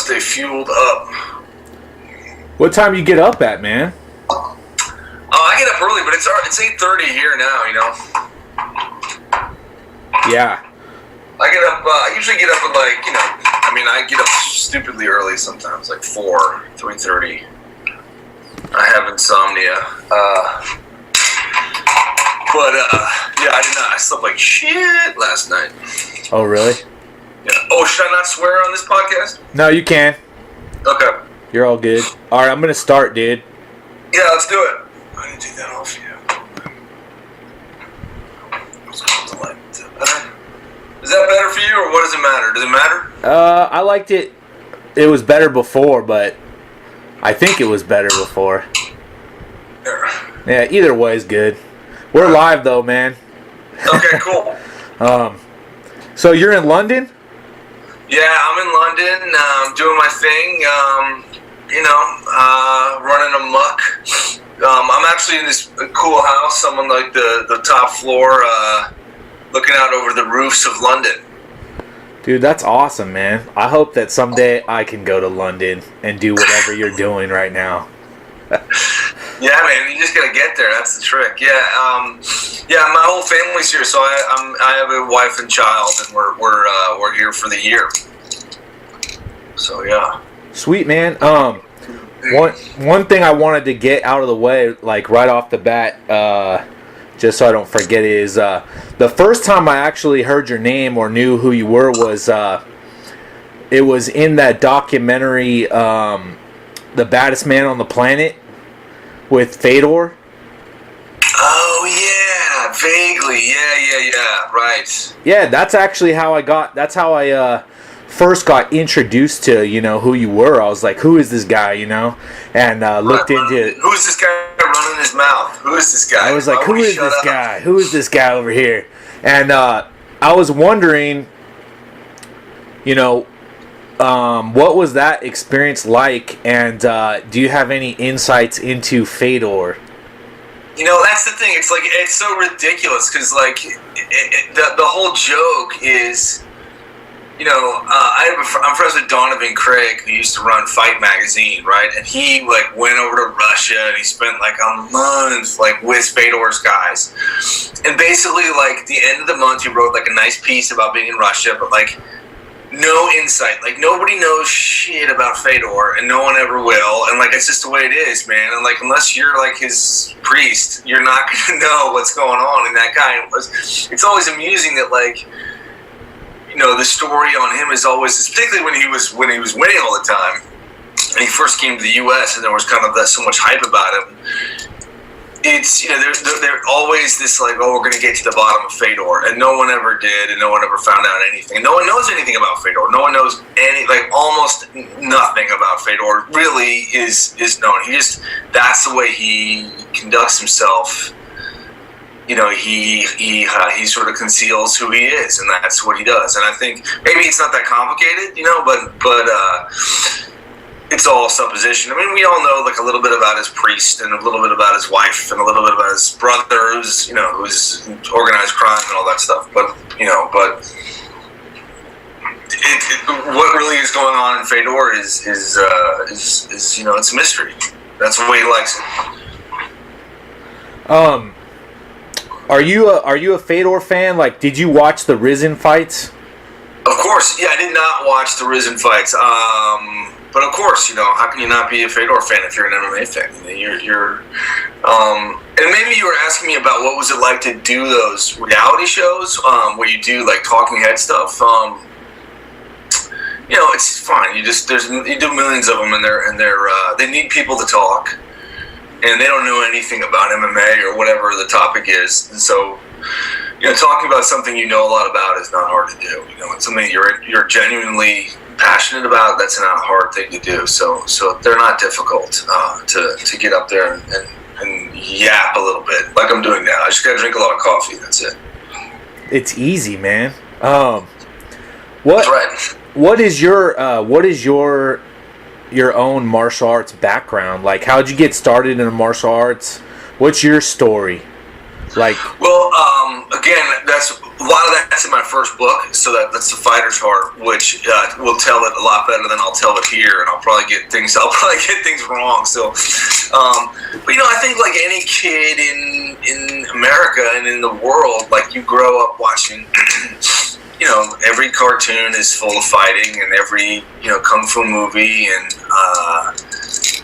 stay fueled up. What time you get up at, man? I get up early, but it's 8:30 here now. You know. Yeah. I get up. I usually get up at I get up stupidly early sometimes, like 3:30. I have insomnia. I did not. I slept like shit last night. Oh, really? Yeah. Oh, should I not swear on this podcast? No, you can. Okay. You're all good. All right, I'm gonna start, dude. Yeah, let's do it. I didn't take that off yet. Is that better for you, or what does it matter? Does it matter? I liked it. It was better before, but I think it was better before. Yeah, either way is good. We're live though, man. Okay, cool. So you're in London? Yeah, I'm in London, doing my thing. Running amok. I'm actually in this cool house. I'm on like the top floor, looking out over the roofs of London. Dude, that's awesome, man. I hope that someday I can go to London and do whatever you're doing right now. Yeah, man, you just gotta get there. That's the trick. Yeah, my whole family's here, so I have a wife and child, and we're here for the year. So yeah. Sweet, man. One thing I wanted to get out of the way, like right off the bat, just so I don't forget, is the first time I actually heard your name or knew who you were was it was in that documentary, The Baddest Man on the Planet, with Fedor. Oh yeah, vaguely. Yeah. Right. Yeah, that's actually how I first got introduced to, who you were. I was like, who is this guy, and looked into who's this guy running his mouth? Who is this guy? I was like, who is this guy? Who is this guy over here? And I was wondering, what was that experience like, and do you have any insights into Fedor? That's the thing. It's like, it's so ridiculous because like the whole joke is, I'm friends with Donovan Craig, who used to run Fight Magazine, right? And he like went over to Russia and he spent like a month like with Fedor's guys. And basically, like at the end of the month, he wrote like a nice piece about being in Russia, but like no insight. Like nobody knows shit about Fedor, and no one ever will. And like it's just the way it is, man. And like unless you're like his priest, you're not gonna know what's going on. And that guy it's always amusing that like, the story on him is always, particularly when he was winning all the time, and he first came to the U.S. and there was kind of so much hype about him. It's, there's always this like, oh, we're going to get to the bottom of Fedor, and no one ever did, and no one ever found out anything. And no one knows anything about Fedor. No one knows almost nothing about Fedor really is known. That's the way he conducts himself. He sort of conceals who he is, and that's what he does. And I think maybe it's not that complicated, but it's all supposition. I mean, we all know like a little bit about his priest, and a little bit about his wife, and a little bit about his brother, who's organized crime and all that stuff. But what really is going on in Fedor is it's a mystery. That's the way he likes it. Are you a Fedor fan? Like, did you watch the Risen fights? Of course, yeah. I did not watch the Risen fights, but of course, how can you not be a Fedor fan if you're an MMA fan? And maybe you were asking me about what was it like to do those reality shows, where you do like talking head stuff. It's fine. You do millions of them, and they need people to talk. And they don't know anything about MMA or whatever the topic is. And so, talking about something you know a lot about is not hard to do. It's something you're genuinely passionate about. That's not a hard thing to do. So they're not difficult to get up there and yap a little bit like I'm doing now. I just gotta drink a lot of coffee. That's it. It's easy, man. That's right. What is your own martial arts background? Like, how'd you get started in martial arts? What's your story? Like, well, again, that's a lot of that's in my first book. So that's The Fighter's Heart, which will tell it a lot better than I'll tell it here, and I'll probably get things wrong. So, but I think like any kid in America and in the world, like you grow up watching. Every cartoon is full of fighting, and every kung fu movie, and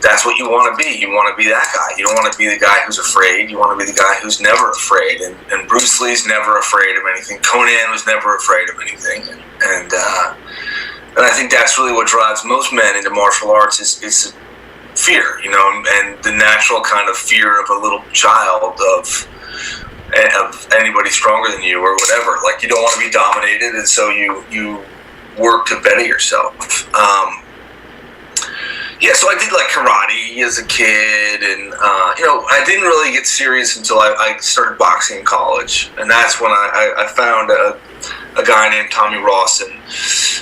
that's what you want to be. You want to be that guy. You don't want to be the guy who's afraid. You want to be the guy who's never afraid. And Bruce Lee's never afraid of anything. Conan was never afraid of anything. And I think that's really what drives most men into martial arts is fear, and the natural kind of fear of a little child of anybody stronger than you or whatever. Like, you don't want to be dominated, and so you work to better yourself. So I did like karate as a kid, and I didn't really get serious until I started boxing in college, and that's when I found a guy named Tommy Rawson,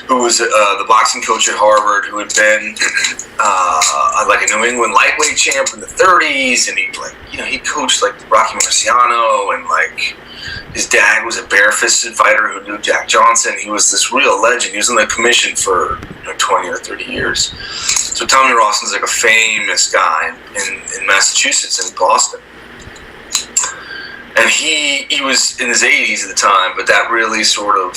who was the boxing coach at Harvard, who had been like a New England lightweight champ in the 30s, and he coached like Rocky Marciano, and like his dad was a bare-fisted fighter who knew Jack Johnson. He was this real legend. He was in the commission for 20 or 30 years. So Tommy Rawson's like a famous guy in Massachusetts, in Boston. And he was in his 80s at the time, but that really sort of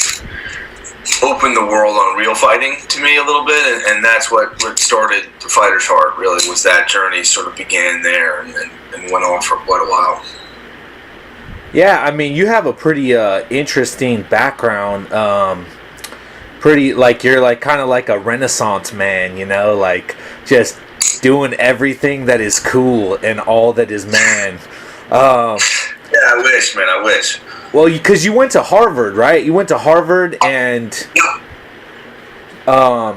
opened the world on real fighting to me a little bit, and that's what started The Fighter's Heart, really, was that journey sort of began there and went on for quite a while. Yeah, I mean, you have a pretty interesting background. Pretty, like, you're like kind of like a Renaissance man, like just doing everything that is cool and all that is man. Yeah, I wish, man. I wish. Well, because you went to Harvard, right? You went to Harvard, and yeah, I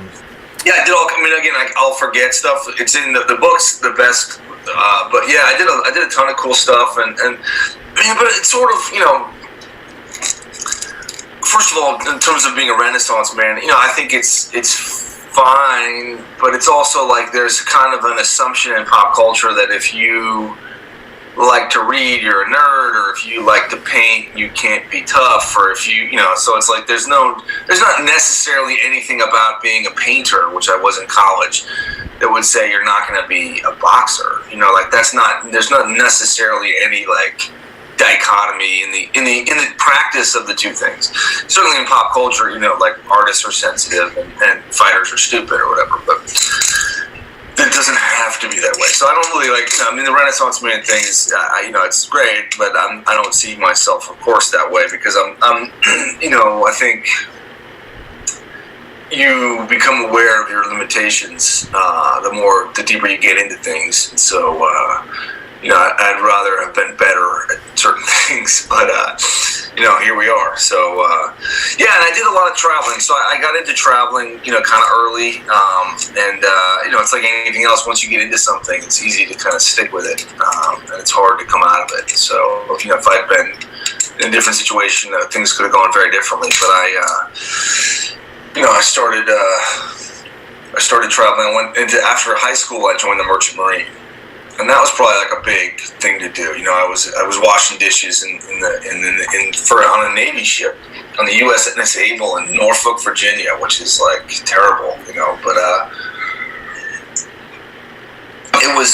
did all. I mean, again, I'll forget stuff. It's in the books, the best. But yeah, I did a ton of cool stuff, and but it's sort of First of all, in terms of being a Renaissance man, I think it's fine, but it's also like there's kind of an assumption in pop culture that if you like to read, you're a nerd, or if you like to paint, you can't be tough, or if you so it's like there's not necessarily anything about being a painter, which I was in college, that would say you're not going to be a boxer. Like there's not necessarily any like dichotomy in the practice of the two things. Certainly in pop culture, like artists are sensitive and fighters are stupid or whatever, but it doesn't have to be that way. So I don't really the Renaissance man thing is, it's great, but I don't see myself, of course, that way, because I'm I think you become aware of your limitations the deeper you get into things. And so, I'd rather have been better at certain things, but here we are. So, and I did a lot of traveling. So I got into traveling, kind of early, and it's like anything else. Once you get into something, it's easy to kind of stick with it, and it's hard to come out of it. So, if I'd been in a different situation, things could have gone very differently. But I started traveling. I went into, after high school, I joined the Merchant Marine. And that was probably like a big thing to do. I was washing dishes on a Navy ship on the USS Able in Norfolk, Virginia, which is like terrible, But it was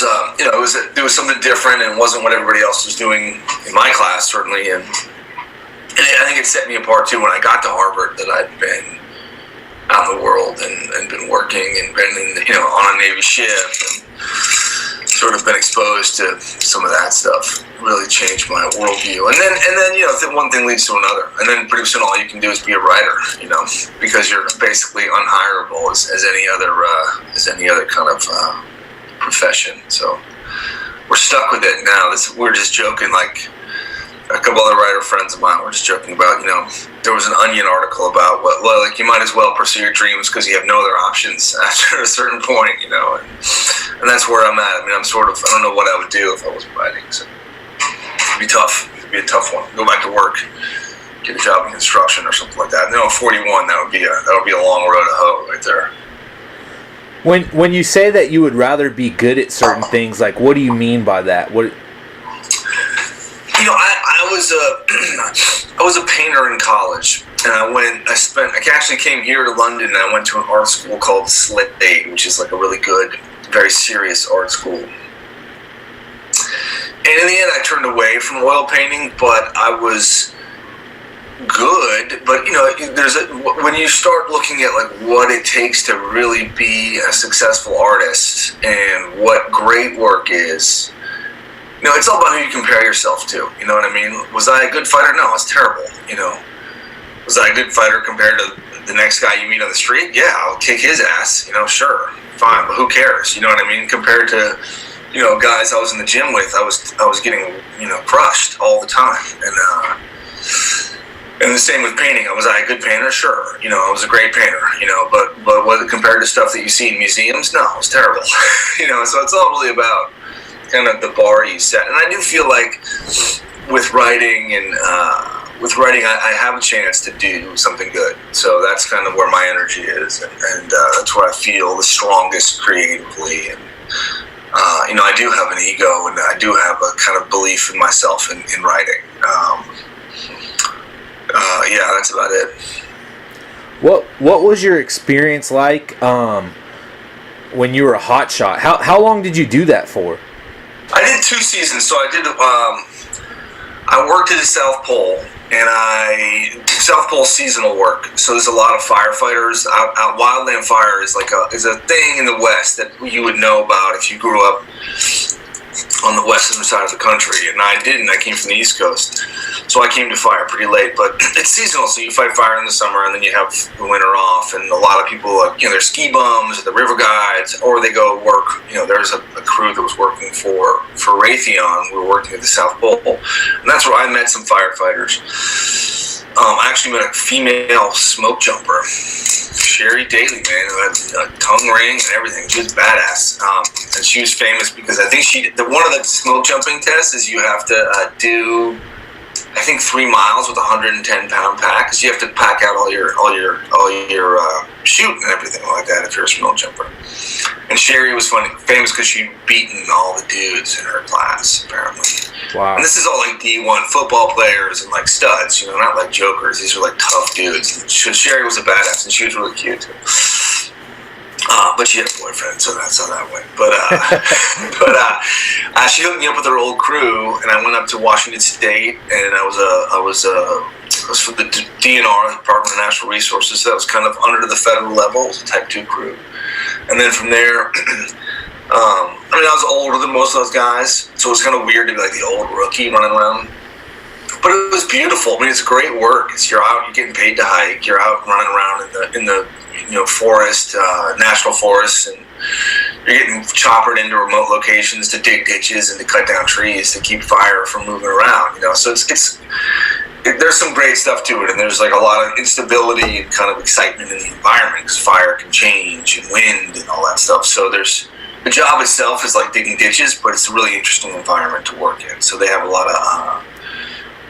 something different, and wasn't what everybody else was doing in my class, certainly. And I think it set me apart too when I got to Harvard, that I'd been out in the world and been working and been on a Navy ship and sort of been exposed to some of that stuff. Really changed my worldview. And then one thing leads to another, and then pretty soon all you can do is be a writer, because you're basically unhirable as any other kind of profession. So we're stuck with it now. We're just joking, like a couple other writer friends of mine were just joking about, there was an Onion article about you might as well pursue your dreams because you have no other options after a certain point, and that's where I'm at. I mean, I don't know what I would do if I wasn't writing, so it'd be tough. It'd be a tough one. Go back to work, get a job in construction or something like that. 41, that would be a long road to hoe right there. When you say that you would rather be good at certain things, like, what do you mean by that? What? I was a painter in college, and I actually came here to London, and I went to an art school called Slade, which is like a really good, very serious art school. And in the end, I turned away from oil painting, but I was good. But when you start looking at like what it takes to really be a successful artist and what great work is, it's all about who you compare yourself to. You know what I mean? Was I a good fighter? No, I was terrible. Was I a good fighter compared to the next guy you meet on the street? Yeah, I'll kick his ass. Sure, fine, but who cares? You know what I mean? Compared to guys I was in the gym with, I was getting crushed all the time. And the same with painting. Was I a good painter? Sure. I was a great painter. But was it compared to stuff that you see in museums? No, it was terrible. So it's all really about kind of the bar you set. And I do feel like with writing I have a chance to do something good. So that's kind of where my energy is, and that's where I feel the strongest creatively. And I do have an ego, and I do have a kind of belief in myself in writing. Yeah, that's about it. What was your experience like when you were a hotshot? How long did you do that for? I did 2 seasons. So I worked at the South Pole, and South Pole seasonal work. So there's a lot of firefighters out. Wildland fire is is a thing in the West that you would know about if you grew up on the western side of the country, and I didn't. I came from the East Coast, so I came to fire pretty late. But it's seasonal, so you fight fire in the summer, and then you have the winter off. And a lot of people, they're ski bums, the river guides, or they go work. There's a crew that was working for Raytheon. We were working at the South Pole, and that's where I met some firefighters. I actually met a female smoke jumper, Sherry Daly, man, who had a tongue ring and everything. She was badass. And she was famous because I think one of the smoke jumping tests is you have to do, I think, 3 miles with a 110-pound pack, because you have to pack out all your chute and everything like that if you're a smoke jumper. And Sherry was famous because she'd beaten all the dudes in her class, apparently. Wow. And this is all like D1 football players and like studs, not like jokers. These are like tough dudes. Sherry was a badass, and she was really cute too. But she had a boyfriend, so that's how that went. But she hooked me up with her old crew, and I went up to Washington State, and I was for the DNR, the Department of Natural Resources. So that was kind of under the federal level. It was a Type 2 crew. And then from there, I was older than most of those guys, so it was kind of weird to be like the old rookie running around. But it was beautiful. It's great work. You're out, you're getting paid to hike. You're out running around in the forest, national forests, and you're getting choppered into remote locations to dig ditches and to cut down trees to keep fire from moving around. So there's some great stuff to it, and there's like a lot of instability and kind of excitement in the environment because fire can change and wind and all that stuff. So the job itself is like digging ditches, but it's a really interesting environment to work in. So they have a lot of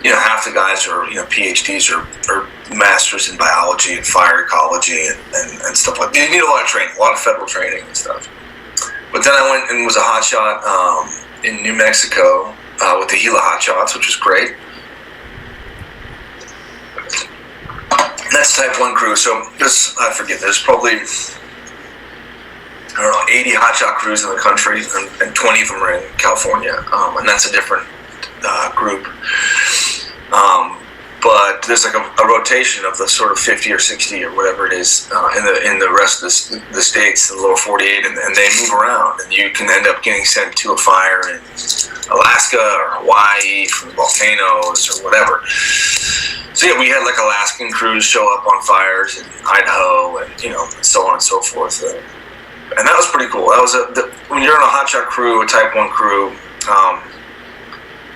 half the guys are PhDs or masters in biology and fire ecology and stuff like that. You need a lot of training, a lot of federal training and stuff. But then I went and was a hotshot in New Mexico with the Gila Hotshots, which was great. That's Type 1 crew. So there's probably 80 hotshot crews in the country, and 20 of them are in California, and that's a different group. But there's like a rotation of the sort of 50 or 60 or whatever it is in the rest of the states, the lower 48, and they move around, and you can end up getting sent to a fire in Alaska or Hawaii from volcanoes or whatever. So yeah, we had like Alaskan crews show up on fires in Idaho, and so on and so forth. And that was pretty cool. That was when you're in a hotshot crew, a Type 1 crew,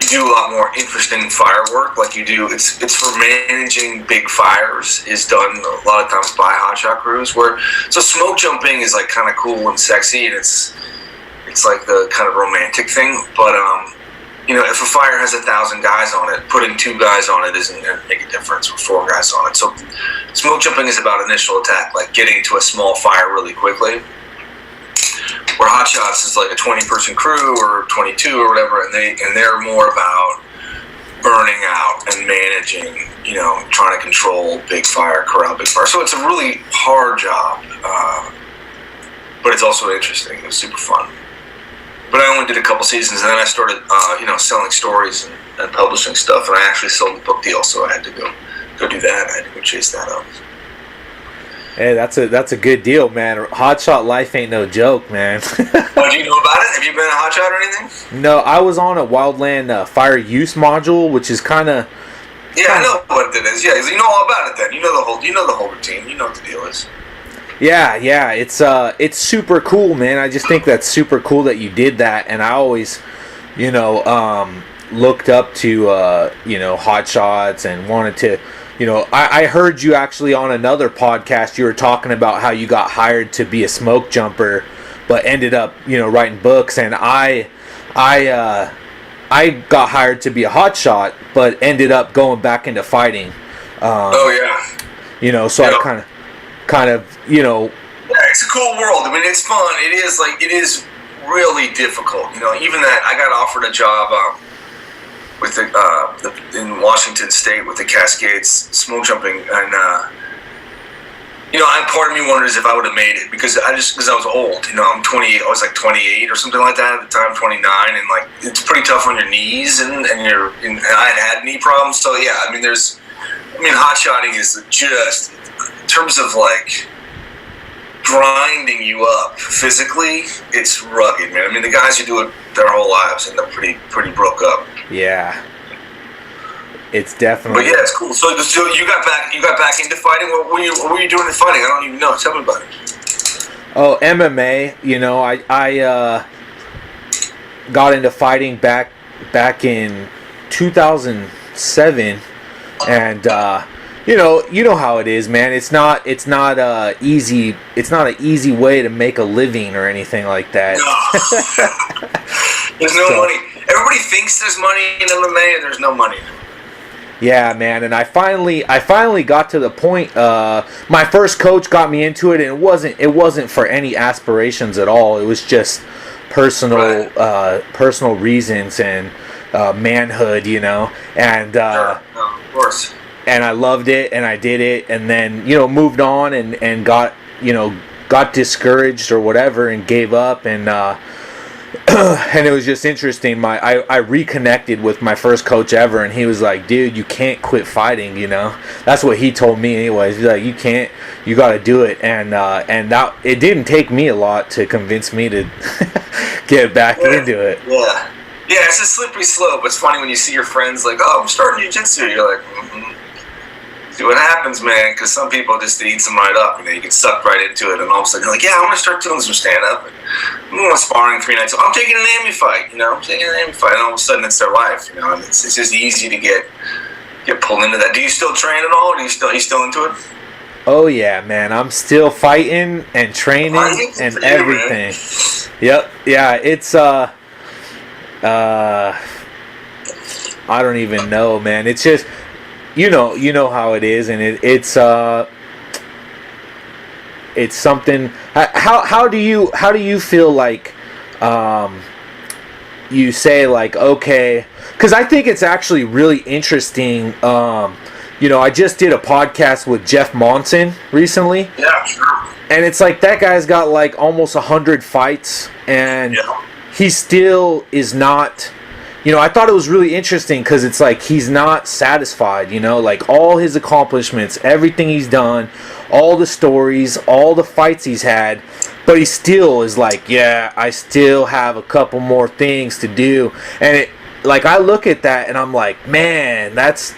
you do a lot more interesting fire work. Like you do, it's for managing big fires is done a lot of times by hotshot crews. So smoke jumping is like kind of cool and sexy, and it's like the kind of romantic thing. But if a fire has 1,000 guys on it, putting 2 guys on it isn't going to make a difference with 4 guys on it. So smoke jumping is about initial attack, like getting to a small fire really quickly. Where hotshots is like a 20-person crew or 22 or whatever, and they're more about burning out and managing, trying to control big fire, corral big fire. So it's a really hard job, but it's also interesting. It was super fun. But I only did a couple seasons, and then I started, selling stories and publishing stuff, and I actually sold the book deal, so I had to go do that. I had to go chase that up. Hey, that's a good deal, man. Hotshot life ain't no joke, man. Oh, do you know about it? Have you been a hotshot or anything? No, I was on a wildland fire use module, which is kind of. Yeah, I know what it is. Yeah, you know all about it. Then you know the whole routine. You know what the deal is. Yeah, it's super cool, man. I just think that's super cool that you did that, and I always, looked up to hotshots and wanted to. I heard you actually on another podcast. You were talking about how you got hired to be a smoke jumper, but ended up, writing books. And I got hired to be a hotshot, but ended up going back into fighting. So I kind of. Yeah, it's a cool world. I mean, it's fun. It is really difficult. Even that I got offered a job. With in Washington State with the Cascades smoke jumping, and part of me wonders if I would have made it because I was old. I'm 28. I was like 28 or something like that at the time, 29, and like it's pretty tough on your knees, and I had knee problems. So yeah, hot shotting is just in terms of like grinding you up physically. It's rugged, man. The guys who do it their whole lives end up pretty broke up. Yeah, it's definitely. But yeah, it's cool. So you got back into fighting. What were you doing in fighting? I don't even know. Tell me about it. Oh, MMA. I got into fighting back in 2007, and you know how it is, man. It's not easy. It's not an easy way to make a living or anything like that. No. There's no money. Everybody thinks there's money in MMA, and there's no money. Yeah, man. And I finally got to the point. My first coach got me into it, and it wasn't for any aspirations at all. It was just personal reasons and manhood, and Sure. No, of course. And I loved it, and I did it, and then moved on and got discouraged or whatever and gave up, and and it was just interesting. I reconnected with my first coach ever, and he was like, "Dude, you can't quit fighting." That's what he told me, anyways. He's like, "You got to do it," and that it didn't take me a lot to convince me to get back into it. Yeah, it's a slippery slope. It's funny when you see your friends like, "Oh, I'm starting jiu-jitsu." You're like, See what happens, man, because some people just eat them right up. You get sucked right into it, and all of a sudden you're like, yeah, I'm going to start doing some stand-up. I'm going to sparring 3 nights. I'm taking an AMI fight, and all of a sudden it's their life, and it's just easy to get pulled into that. Do you still train at all, or are you still into it? Oh, yeah, man. I'm still fighting and training and everything. Man. Yep. Yeah, it's, I don't even know, man. It's just... You know how it is, and it's something. How do you feel like you say like, okay, because I think it's actually really interesting. I just did a podcast with Jeff Monson recently. Yeah, sure. And it's like that guy's got like almost 100 fights, and he still is not. I thought it was really interesting because it's like he's not satisfied, like all his accomplishments, everything he's done, all the stories, all the fights he's had, but he still is like, yeah, I still have a couple more things to do. And I look at that and I'm like, man, that's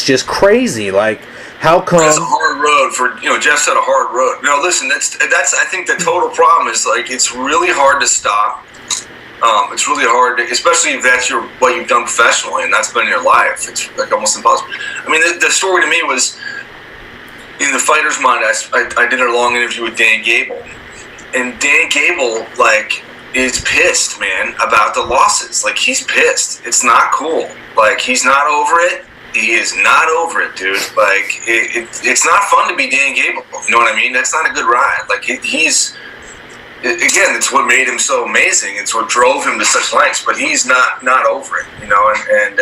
just crazy. Like, how come? That's a hard road for, Jeff said a hard road. No, listen, that's I think the total problem is like, it's really hard to stop. It's really hard, especially if that's what you've done professionally and that's been your life. It's like almost impossible. The story to me was in the fighter's mind. I did a long interview with Dan Gable, and Dan Gable is pissed, man, about the losses. Like, he's pissed. It's not cool. Like, he's not over it. He is not over it, dude. Like, it's not fun to be Dan Gable. You know what I mean? That's not a good ride. Like, he's. Again, it's what made him so amazing. It's what drove him to such lengths. But he's not over it, and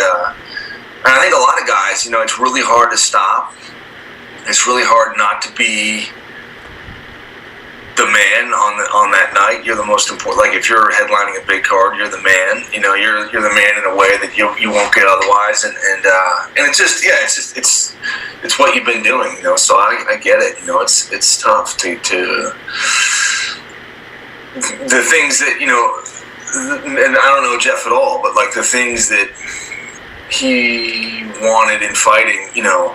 And I think a lot of guys, it's really hard to stop. It's really hard not to be the man on that night. You're the most important. Like if you're headlining a big card, you're the man. You're the man in a way that you won't get otherwise. And it's just it's what you've been doing. So I get it. It's tough to the things that and I don't know Jeff at all, but like the things that he wanted in fighting,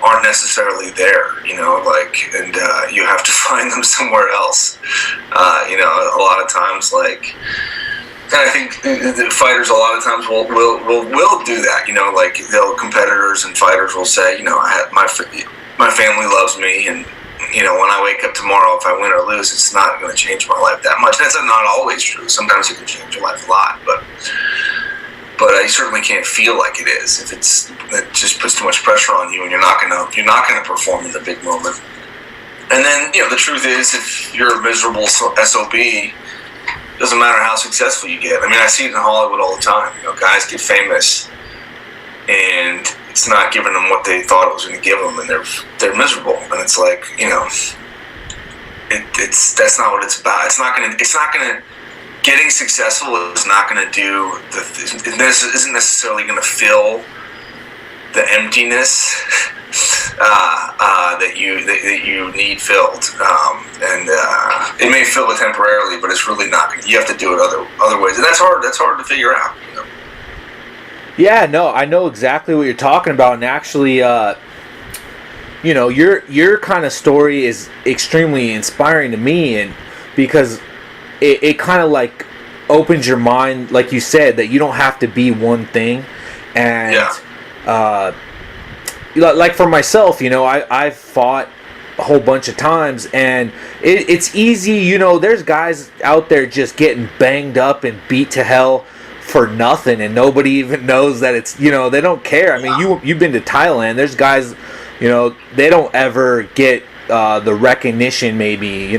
aren't necessarily there, and you have to find them somewhere else. A lot of times, like, and I think the fighters a lot of times will do that, like competitors and fighters will say, my family loves me, and when I wake up tomorrow, if I win or lose, it's not going to change my life that much. That's not always true. Sometimes it can change your life a lot, but you certainly can't feel like it is if it just puts too much pressure on you, and you're not gonna perform in the big moment. And then the truth is, if you're a miserable SOB, doesn't matter how successful you get. I mean, I see it in Hollywood all the time. Guys get famous, and it's not giving them what they thought it was going to give them, and they're miserable. And it's like that's not what it's about. It's not gonna. Getting successful is not going to do isn't necessarily going to fill the emptiness that you need filled, and it may fill it temporarily, but it's really not. You have to do it other ways, and that's hard. That's hard to figure out. Yeah, no, I know exactly what you're talking about, and actually, your kind of story is extremely inspiring to me, and because it kind of like opens your mind, like you said, that you don't have to be one thing. And like for myself, I've fought a whole bunch of times, and it's easy, there's guys out there just getting banged up and beat to hell for nothing, and nobody even knows that it's, they don't care. I mean, you've been to Thailand, there's guys, they don't ever get the recognition maybe,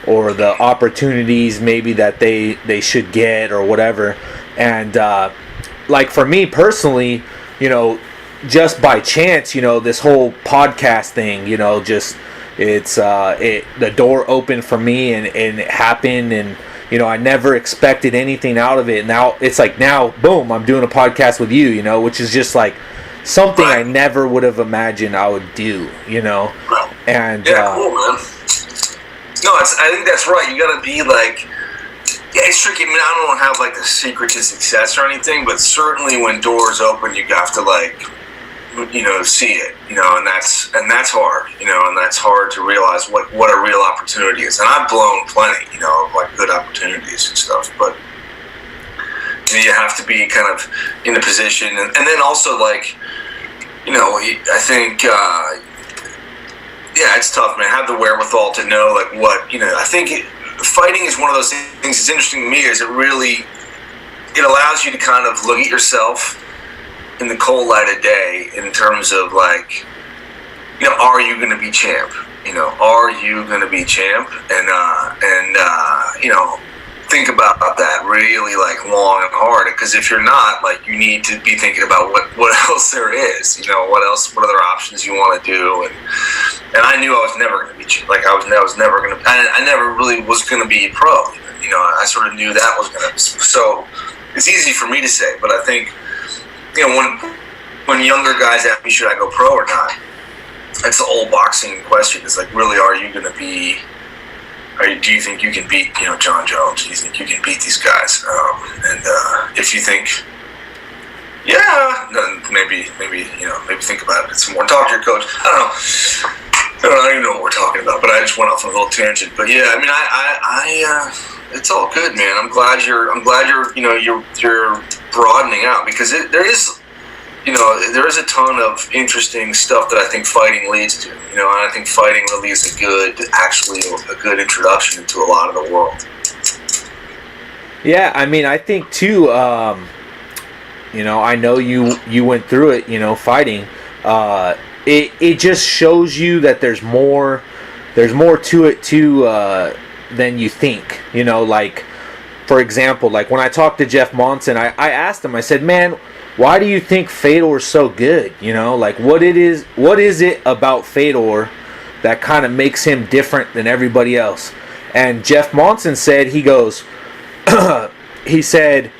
or the opportunities maybe that they should get or whatever. And like for me personally, just by chance, this whole podcast thing, just the door opened for me, and it happened, and I never expected anything out of it. Now it's like, boom, I'm doing a podcast with you, which is just like something I never would have imagined I would do, and cool, man. No, I think that's right. You gotta be like, it's tricky. I mean, I don't have like the secret to success or anything, but certainly when doors open, you have to see it, and that's hard, and that's hard to realize what a real opportunity is. And I've blown plenty, like good opportunities and stuff, but you have to be kind of in the position, and then also like, I think. Yeah, it's tough, man. Have the wherewithal to know, like, what, I think fighting is one of those things that's interesting to me, is it allows you to kind of look at yourself in the cold light of day in terms of, like, are you going to be champ? Are you going to be champ? And think about that really, like, long and hard, because if you're not, like, you need to be thinking about what else there is, what other options you want to do, and I knew I was never going to be, like, I was never going to, I never really was going to be pro, I sort of knew that was going to, so it's easy for me to say, but I think, when younger guys ask me, should I go pro or not, that's the old boxing question, it's like, really, are you going to be, do you think you can beat, John Jones? Do you think you can beat these guys? And if you think, yeah, then maybe think about it some more. Talk to your coach. I don't even know what we're talking about, but I just went off on a little tangent. But yeah, I mean, I it's all good, man. I'm glad you're you're broadening out, because there is a ton of interesting stuff that I think fighting leads to, and I think fighting really is a good introduction into a lot of the world. Yeah, I mean, I think too, I know you went through it, fighting. It just shows you that there's more to it too than you think. Like, for example, like when I talked to Jeff Monson, I asked him, I said, man, why do you think Fedor's so good? You know, like what is it about Fedor that kind of makes him different than everybody else? And Jeff Monson said, he goes, he said,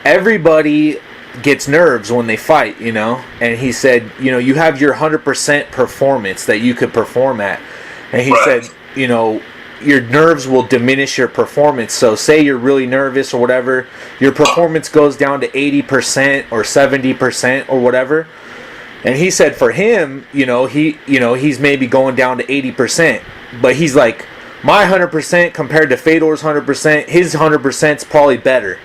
everybody gets nerves when they fight, you know? And he said, you know, you have your 100% performance that you could perform at. And he said, you know, your nerves will diminish your performance. So say you're really nervous or whatever, your performance goes down to 80% or 70% or whatever. And he said for him, he's maybe going down to 80%. But he's like, my 100% compared to Fedor's 100%, his 100% is probably better.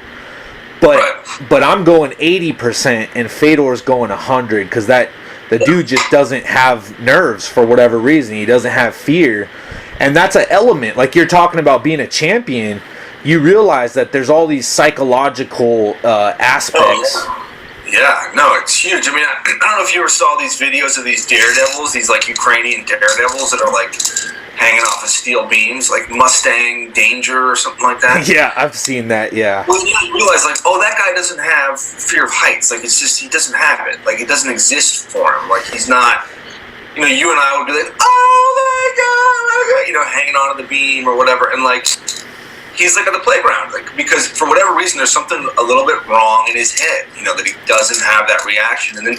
But I'm going 80% and Fedor's going 100 because the dude just doesn't have nerves for whatever reason. He doesn't have fear. And that's an element. Like you're talking about being a champion, you realize that there's all these psychological aspects. Yeah, no, it's huge. I mean, I don't know if you ever saw these videos of these daredevils, these like Ukrainian daredevils that are like hanging off of steel beams, like Mustang Danger or something like that. Yeah, I've seen that, yeah. Well, you realize, like, oh, that guy doesn't have fear of heights. Like, it's just, he doesn't have it. Like, it doesn't exist for him. Like, he's not, you know, you and I would be like, oh my God, you know, hanging onto the beam or whatever. And, like, he's, like, at the playground. Like, because for whatever reason, there's something a little bit wrong in his head, you know, that he doesn't have that reaction. And then,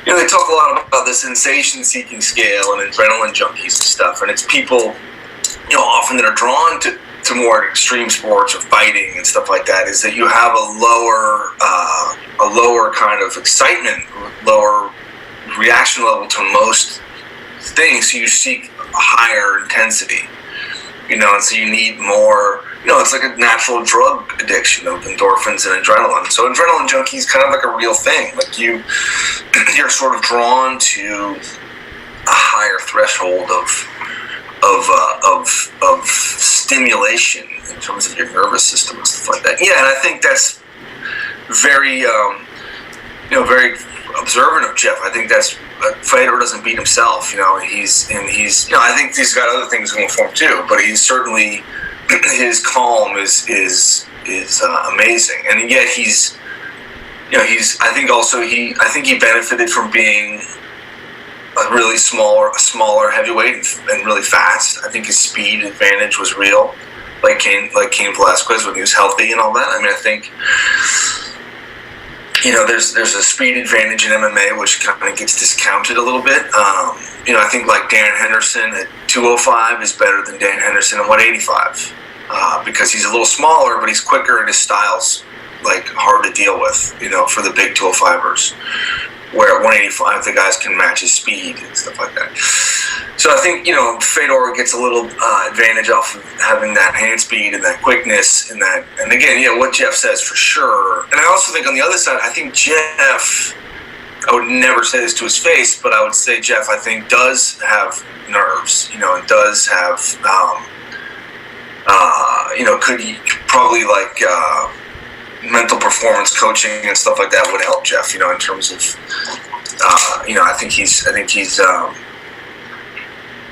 you know, they talk a lot about the sensation-seeking scale and adrenaline junkies and stuff, and it's people, you know, often that are drawn to more extreme sports or fighting and stuff like that, is that you have a lower kind of excitement, lower reaction level to most things, so you seek a higher intensity, you know, and so you need more. You know, it's like a natural drug addiction of endorphins and adrenaline. So adrenaline junkie is kind of like a real thing. Like you're sort of drawn to a higher threshold of stimulation in terms of your nervous system and stuff like that. Yeah, and I think that's very very observant of Jeff. I think that's Fedor doesn't beat himself. You know, he's you know, I think he's got other things going for him too, but he's certainly. His calm is amazing, and yet he's I think he benefited from being a really smaller heavyweight and really fast. I think his speed advantage was real, like Cain Velasquez when he was healthy and all that. I mean, I think, you know, there's a speed advantage in MMA which kind of gets discounted a little bit. You know, I think like Dan Henderson at 205 is better than Dan Henderson at 185 because he's a little smaller, but he's quicker and his style's like hard to deal with, you know, for the big 205ers. Where at 185 the guys can match his speed and stuff like that. So I think, you know, Fedor gets a little advantage off of having that hand speed and that quickness and that. And again, yeah, what Jeff says for sure. And I also think on the other side, I think Jeff. I would never say this to his face, but I would say Jeff, I think, does have nerves, you know, and does have, you know, could he probably like mental performance coaching and stuff like that would help Jeff, you know, in terms of, you know, I think he's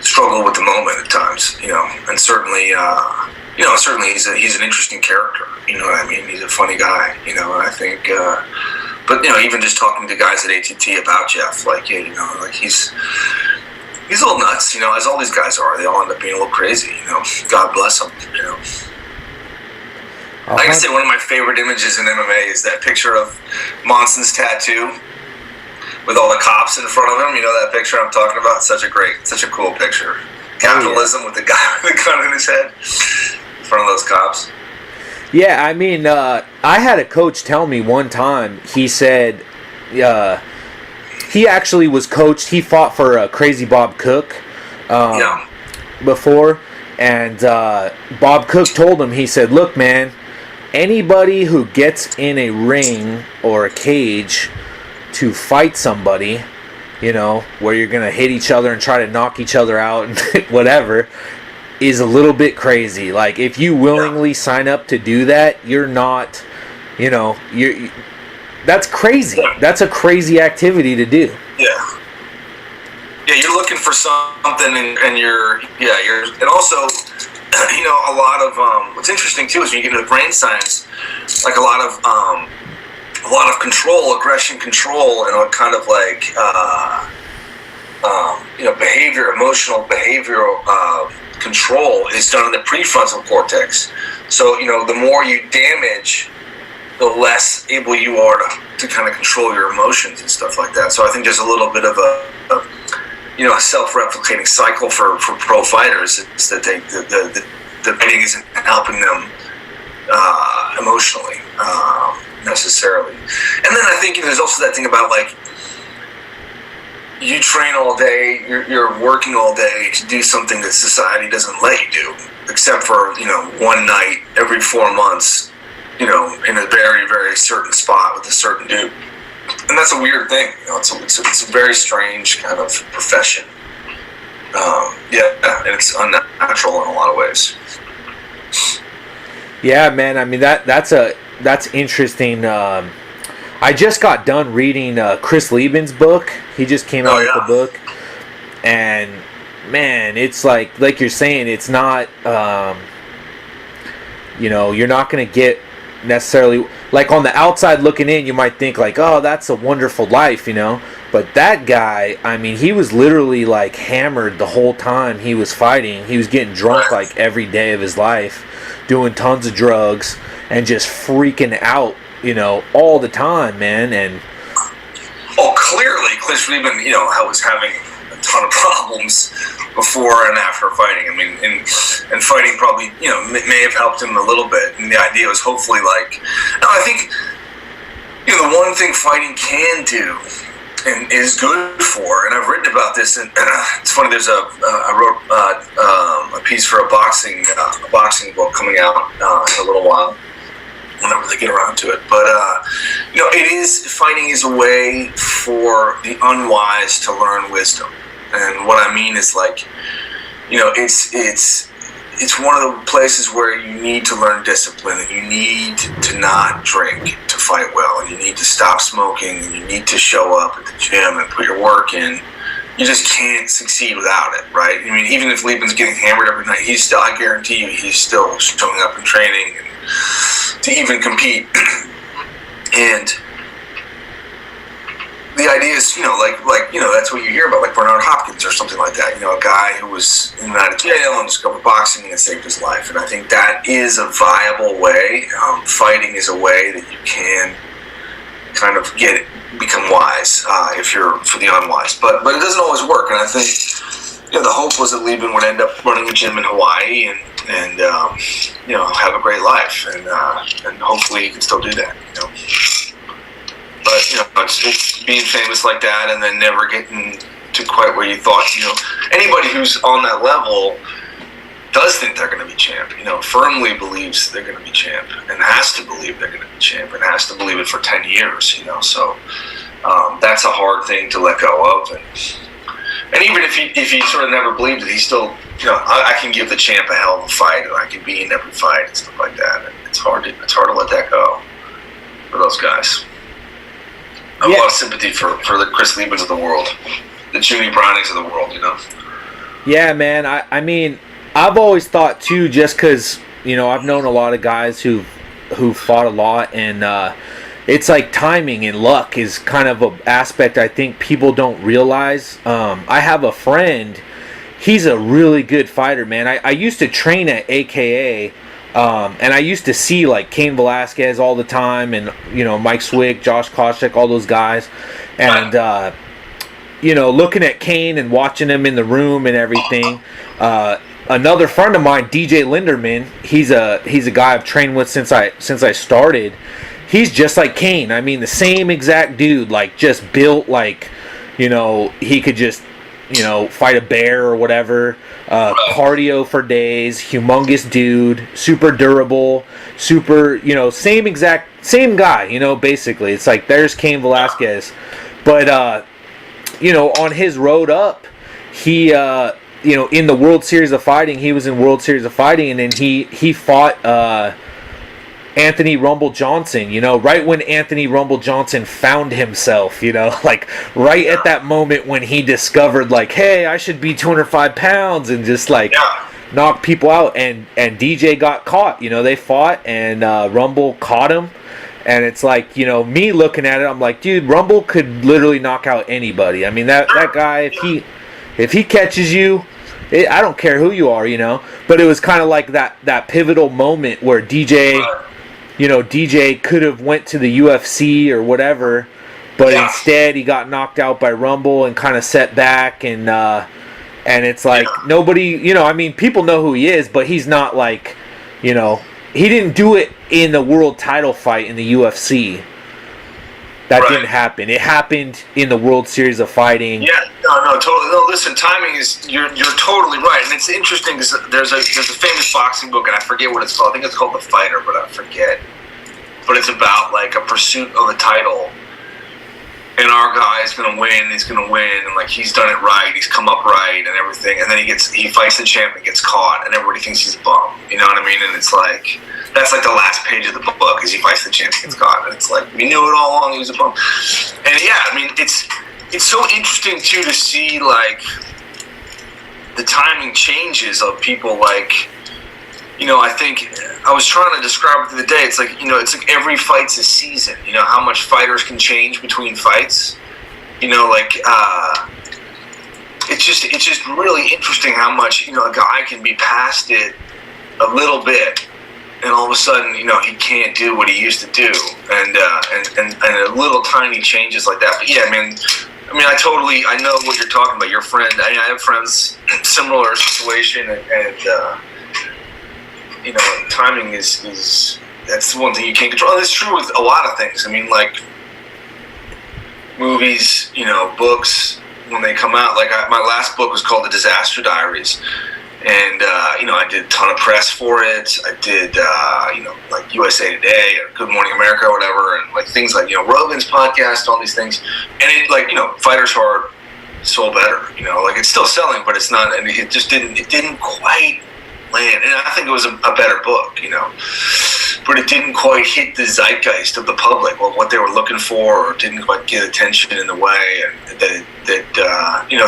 struggled with the moment at times, you know, and certainly, you know, certainly he's an interesting character, you know what I mean? He's a funny guy, you know, and I think, but, you know, even just talking to guys at ATT about Jeff, like, yeah, you know, like he's a little nuts, you know, as all these guys are. They all end up being a little crazy, you know. God bless them, you know. Like I say, one of my favorite images in MMA is that picture of Monson's tattoo with all the cops in front of him. You know that picture I'm talking about? Such a cool picture. Capitalism with the guy with the gun in his head in front of those cops. Yeah, I mean, I had a coach tell me one time, he said he actually was coached, he fought for Crazy Bob Cook before, and Bob Cook told him, he said, look, man, anybody who gets in a ring or a cage to fight somebody, you know, where you're going to hit each other and try to knock each other out and whatever, is a little bit crazy. Like, if you willingly sign up to do that, you're not, you know, that's crazy. That's a crazy activity to do. Yeah. Yeah, you're looking for something and you're, and also, you know, a lot of, what's interesting too is when you get into brain science, like a lot of a lot of control, aggression, control, and a kind of like emotional behavioral control is done in the prefrontal cortex. So the more you damage, the less able you are to kind of control your emotions and stuff like that. So I think there's a little bit of a self-replicating cycle for pro fighters. It's that the fighting isn't helping them emotionally necessarily. And then I think there's also that thing about like you train all day, you're working all day to do something that society doesn't let you do, except for one night every 4 months, in a very, very certain spot with a certain dude. And that's a weird thing. It's a very strange kind of profession. And it's unnatural in a lot of ways. Yeah, man. I mean that's interesting. I just got done reading Chris Liebman's book. He just came out with the book, and man, it's like you're saying, it's not. You're not going to get necessarily like on the outside looking in. You might think like, oh, that's a wonderful life, But that guy, I mean, he was literally like hammered the whole time he was fighting. He was getting drunk like every day of his life, doing tons of drugs, and just freaking out, all the time, man. And clearly, Chris Liebman, I was having a ton of problems before and after fighting. I mean, and fighting probably, may have helped him a little bit. And the idea was hopefully like, no, I think, the one thing fighting can do and is good for, and I've written about this, and it's funny. I wrote a piece for a boxing book coming out in a little while, whenever they get around to it. But fighting is a way for the unwise to learn wisdom, and what I mean is like, it's one of the places where you need to learn discipline, and you need to not drink to fight well, and you need to stop smoking, and you need to show up at the gym and put your work in. You just can't succeed without it, right? I mean, even if Liebman's getting hammered every night, I guarantee you, he's still showing up in training and to even compete. And the idea is, that's what you hear about, like Bernard Hopkins or something like that. A guy who was in and out of jail and discovered boxing and it saved his life. And I think that is a viable way. Fighting is a way that you can kind of become wise if you're for the unwise. But it doesn't always work. And I think the hope was that Liebman would end up running a gym in Hawaii and have a great life. And hopefully he can still do that. But it's being famous like that and then never getting to quite where you thought. Anybody who's on that level does think they're going to be champ. Firmly believes they're going to be champ and has to believe they're going to be champ and has to believe it for 10 years. So that's a hard thing to let go of. And even if he sort of never believed it, he still, I can give the champ a hell of a fight and I can be in every fight and stuff like that. And it's hard to let that go for those guys. I have a lot of sympathy for the Chris Liebmans of the world, the Junie Brownings of the world, Yeah, man. I mean, I've always thought too, just because I've known a lot of guys who fought a lot, and it's like timing and luck is kind of an aspect I think people don't realize. I have a friend. He's a really good fighter, man. I used to train at AKA. And I used to see like Cain Velasquez all the time, and Mike Swick, Josh Koscheck, all those guys, and looking at Cain and watching him in the room and everything. Another friend of mine, DJ Linderman, he's a guy I've trained with since I started. He's just like Cain. I mean, the same exact dude, like just built like, he could just fight a bear or whatever. Cardio for days, humongous dude, super durable, super, same guy, basically. It's like, there's Cain Velasquez. But, on his road up, he, in the World Series of Fighting, he was in World Series of Fighting, and then he fought, Anthony Rumble Johnson, right when Anthony Rumble Johnson found himself, like right at that moment when he discovered like, hey, I should be 205 pounds and just like knock people out, and DJ got caught, they fought, and Rumble caught him, And it's like, me looking at it, I'm like, dude, Rumble could literally knock out anybody. I mean, that guy, if he catches you, I don't care who you are, But it was kind of like that pivotal moment where DJ could have went to the UFC or whatever, but instead he got knocked out by Rumble and kind of set back, and it's like nobody, I mean, people know who he is, but he's not like, he didn't do it in the world title fight in the UFC. That didn't happen. It happened in the World Series of Fighting. Yeah, no, totally. No, listen, timing is you're totally right, and it's interesting because there's a famous boxing book, and I forget what it's called. I think it's called The Fighter, but I forget. But it's about like a pursuit of a title, and our guy is gonna win. He's gonna win, and like he's done it right. He's come up right and everything, and then he fights the champ and gets caught, and everybody thinks he's a bum. You know what I mean? And it's like. That's like the last page of the book, is he fights the champ, gets caught, and it's like we knew it all along. He was a bum, and yeah, I mean it's so interesting too to see like the timing changes of people. Like, I think I was trying to describe it the other day. It's like it's like every fight's a season. How much fighters can change between fights. It's just really interesting how much a guy can be past it a little bit. And all of a sudden, he can't do what he used to do, and a little tiny changes like that. But yeah, I know what you're talking about. Your friend, I have friends similar situation, and timing is that's the one thing you can't control. And it's true with a lot of things. I mean, like movies, books when they come out. Like my last book was called The Disaster Diaries. And, I did a ton of press for it. I did, like USA Today or Good Morning America or whatever. And like things like, Rogan's podcast, all these things. And it like, Fighter's Heart sold better, like it's still selling, but it's not, and it didn't quite land. And I think it was a better book, but it didn't quite hit the zeitgeist of the public, or what they were looking for, or didn't quite get attention in the way. And that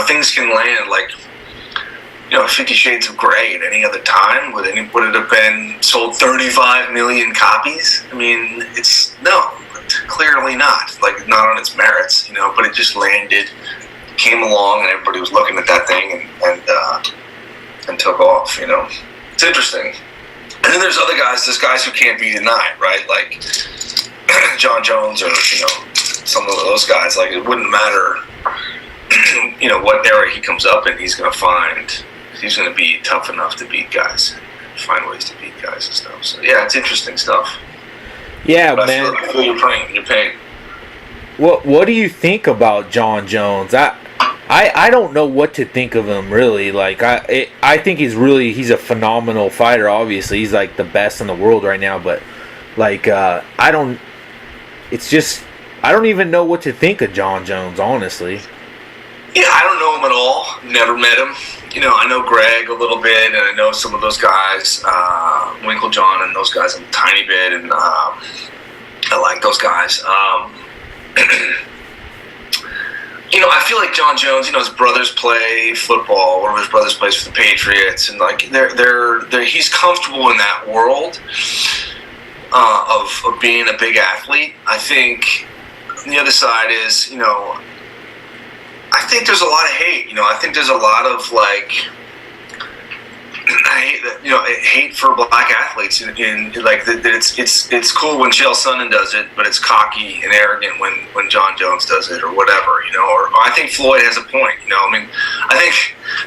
things can land like, 50 Shades of Grey at any other time, would it have been sold 35 million copies? I mean, clearly not. Like, not on its merits, but it just landed, came along, and everybody was looking at that thing and took off, It's interesting. And then there's there's guys who can't be denied, right? Like John Jones or, some of those guys. Like, it wouldn't matter, what era he comes up in, he's going to be tough enough to beat guys, find ways to beat guys and stuff. So yeah, it's interesting stuff. Yeah, but man. I feel your pain. What do you think about John Jones? I don't know what to think of him really. Like I think he's a phenomenal fighter. Obviously, he's like the best in the world right now. But like I don't even know what to think of John Jones, honestly. Yeah, I don't know him at all. Never met him. I know Greg a little bit, and I know some of those guys, Winklejohn and those guys a tiny bit, and I like those guys. I feel like John Jones, his brothers play football. One of his brothers plays for the Patriots, and like he's comfortable in that world of being a big athlete. I think the other side is, I think there's a lot of hate. I think there's a lot of like, hate for black athletes. In like that it's cool when Chael Sonnen does it, but it's cocky and arrogant when John Jones does it, or whatever. Or I think Floyd has a point. I think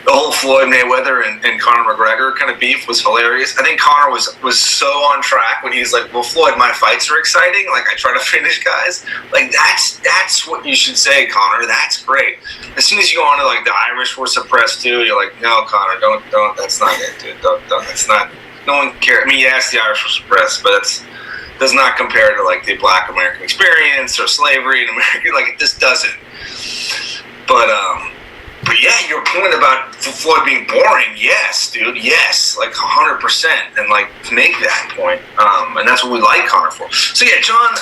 the whole Floyd Mayweather and Conor McGregor kind of beef was hilarious. I think Conor was so on track when he's like, well, Floyd, my fights are exciting. Like, I try to finish guys. Like, that's what you should say, Conor. That's great. As soon as you go on to like the Irish were suppressed too, you're like, no, Conor, don't. That's not it, dude. Don't. That's not. No one cares. I mean, yes, the Irish were suppressed, but does not compare to like the Black American experience or slavery in America. Like, it just doesn't. But yeah, your point about Floyd being boring, yes, dude, yes, like 100%, and like make that point, and that's what we like Conor for. So yeah, John,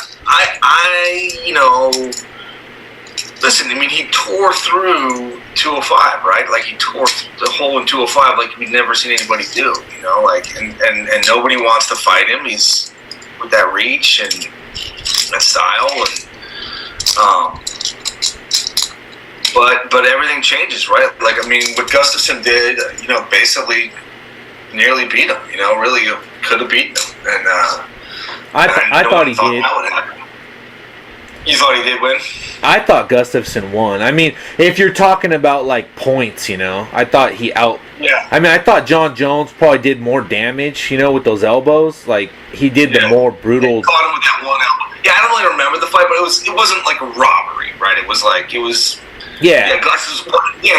listen, I mean, he tore through 205, right? Like, he tore the hole in 205 like we'd never seen anybody do, like, and nobody wants to fight him. He's with that reach, and style, and but everything changes, right? Like, I mean, what Gustafsson did, basically nearly beat him. Really could have beaten him, and I thought he did. You thought he did win? I thought Gustafsson won. I mean, if you're talking about like points, I thought he out. Yeah. I mean, I thought John Jones probably did more damage, with those elbows. Like he did the more brutal. He caught him with that one elbow. Yeah, I don't really remember the fight, but it wasn't like a robbery, right? It was. Yeah, Gustafsson,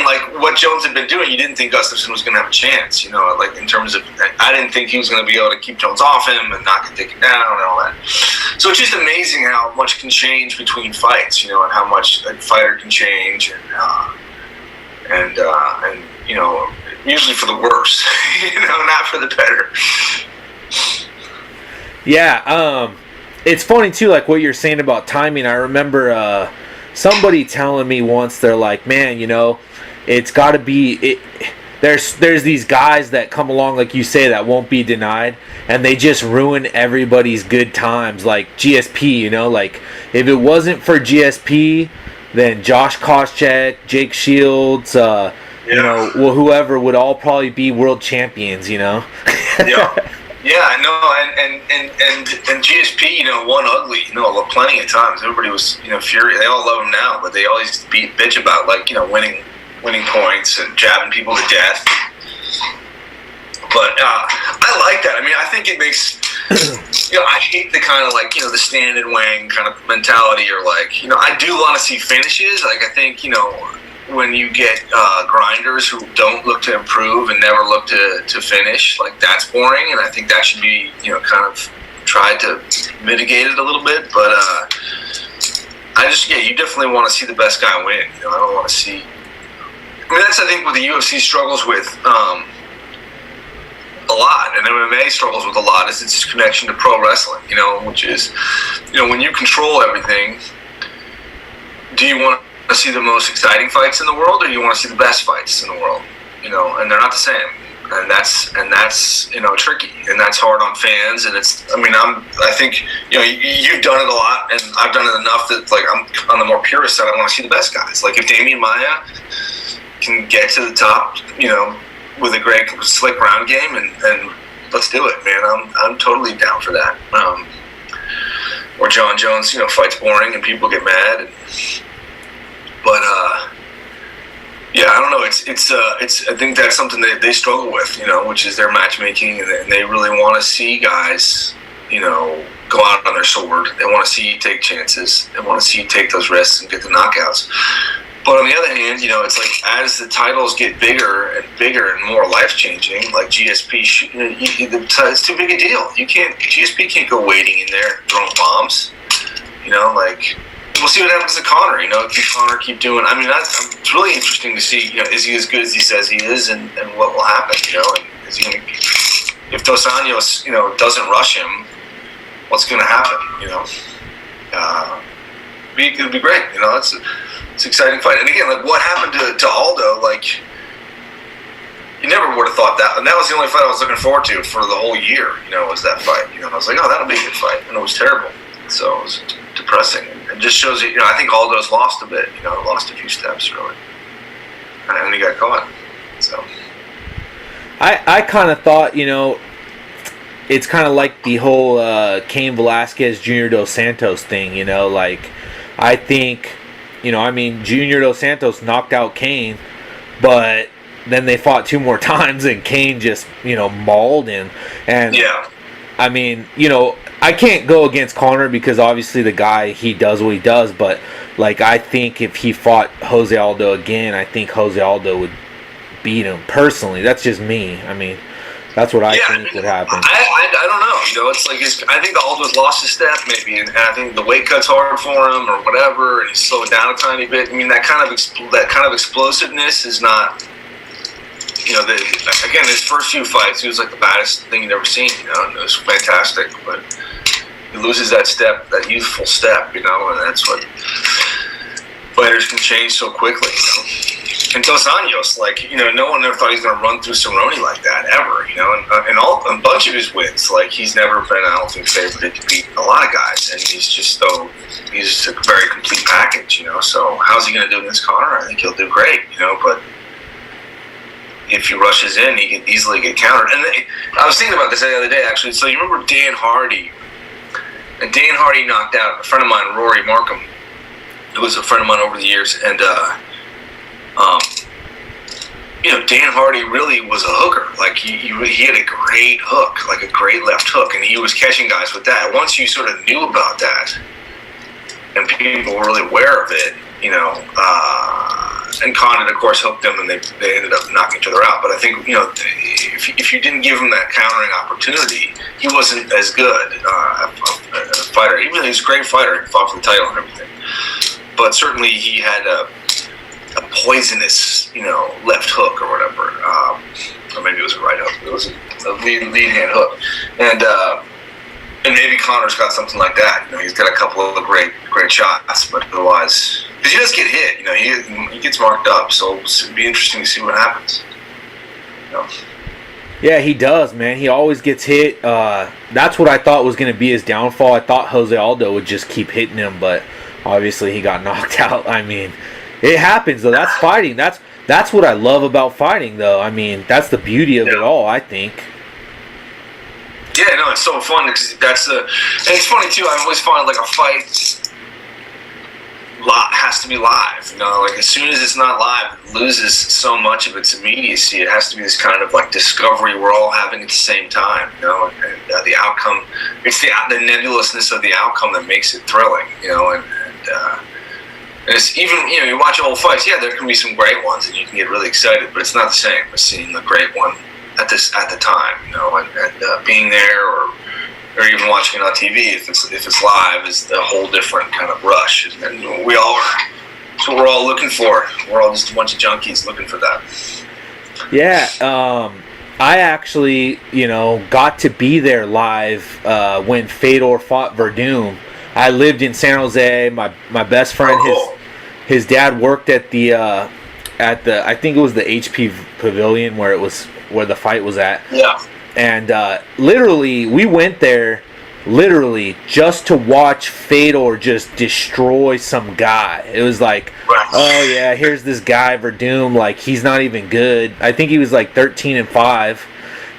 like what Jones had been doing, you didn't think Gustafsson was going to have a chance, like in terms of, I didn't think he was going to be able to keep Jones off him and not get taken down and all that. So it's just amazing how much can change between fights, and how much a fighter can change, and usually for the worse, not for the better. Yeah, it's funny too, like what you're saying about timing. I remember somebody telling me once, they're like, man, it's got to be there's these guys that come along, like you say, that won't be denied, and they just ruin everybody's good times, like GSP. Like if it wasn't for GSP, then Josh Koscheck, Jake Shields, whoever would all probably be world champions. Yeah. Yeah, I know, and GSP, won ugly, plenty of times. Everybody was, furious. They all love him now, but they always bitch about winning points and jabbing people to death. But I like that. I mean, I think it makes, I hate the kind of the stand and wang kind of mentality, or I do want to see finishes. Like I think, when you get grinders who don't look to improve and never look to finish, that's boring, and I think that should be kind of tried to mitigate it a little bit. But you definitely want to see the best guy win. I don't want to see. I mean, that's I think what the UFC struggles with a lot, and MMA struggles with a lot, is its connection to pro wrestling. Which is when you control everything, do you want to see the most exciting fights in the world, or you want to see the best fights in the world? And they're not the same, and that's tricky, and that's hard on fans. And I think you've done it a lot, and I've done it enough that I'm on the more purist side. I want to see the best guys. Like if Damian Maia can get to the top, with a great slick ground game, and let's do it, man. I'm totally down for that. Or John Jones, fights boring and people get mad. But I don't know. It's. I think that's something that they struggle with, which is their matchmaking, and they really want to see guys, go out on their sword. They want to see you take chances. They want to see you take those risks and get the knockouts. But on the other hand, it's like as the titles get bigger and more life changing, like GSP, it's too big a deal. GSP can't go waiting in there throwing bombs. We'll see what happens to Conor. Can Conor keep doing? I mean, it's really interesting to see. Is he as good as he says he is, and what will happen? And is he gonna, if Dos Anjos, doesn't rush him, what's going to happen? It'd be great. It's an exciting fight. And again, what happened to Aldo? You never would have thought that. And that was the only fight I was looking forward to for the whole year. Was that fight? I was like, oh, that'll be a good fight, and it was terrible. So it was depressing. It just shows you, I think Aldo's lost a bit, lost a few steps, really. And he got caught. So I kind of thought, it's kind of like the whole Cain Velasquez, Junior Dos Santos thing, I think, Junior Dos Santos knocked out Cain, but then they fought two more times and Cain just, mauled him. And yeah. I mean, I can't go against Conor because obviously the guy, he does what he does, but I think if he fought Jose Aldo again, I think Jose Aldo would beat him personally. That's just me. I mean, that's what I think would happen. I don't know. It's I think Aldo's lost his step maybe, and I think the weight cut's hard for him or whatever, and he's slowed down a tiny bit. I mean, that kind of explosiveness is not. Again, his first few fights, he was the baddest thing you'd ever seen. And it was fantastic, but he loses that step, that youthful step, and that's what fighters can change so quickly. And Dos Anjos, like, no one ever thought he was going to run through Cerrone like that, ever, and a bunch of his wins, like, he's never been, I don't think, favored to beat a lot of guys, and he's just a very complete package, so how's he going to do against Conor? I think he'll do great, but if he rushes in, he can easily get countered. And I was thinking about this the other day, actually, so you remember Dan Hardy? And Dan Hardy knocked out a friend of mine, Rory Markham, who was a friend of mine over the years, and Dan Hardy really was a hooker. Like, he had a great hook, like a great left hook, and he was catching guys with that. Once you sort of knew about that, and people were really aware of it, and Condon, of course, hooked them, and they ended up knocking each other out. But I think, if you didn't give him that countering opportunity, he wasn't as good a fighter. Even though he was a great fighter, he fought for the title and everything. But certainly he had a poisonous, left hook or whatever, or maybe it was a right hook. It was a lead hand hook, and maybe Conor's got something like that. He's got a couple of great shots, but otherwise, because he does get hit, he gets marked up. So it'll be interesting to see what happens. Yeah, he does, man. He always gets hit. That's what I thought was going to be his downfall. I thought Jose Aldo would just keep hitting him, but obviously he got knocked out. I mean, it happens, though. That's fighting. That's what I love about fighting, though. I mean, that's the beauty of it all, I think. Yeah, no, it's so fun because and it's funny too. I always find like a fight has to be live. Like as soon as it's not live, it loses so much of its immediacy. It has to be this kind of like discovery we're all having at the same time. And the outcome. It's the nebulousness of the outcome that makes it thrilling. And it's even you watch old fights. Yeah, there can be some great ones, and you can get really excited, but it's not the same as seeing the great one at the time, and being there or even watching it on TV if it's live is a whole different kind of rush, and we all are. That's what we're all looking for. We're all just a bunch of junkies looking for that. Yeah, I actually got to be there live when Fedor fought Verdum. I lived in San Jose. My best friend, his dad worked at the I think it was the HP Pavilion where the fight was at. Yeah. And literally, we went there just to watch Fedor just destroy some guy. It was like, oh yeah, here's this guy Verdum, like he's not even good. I think he was like 13-5.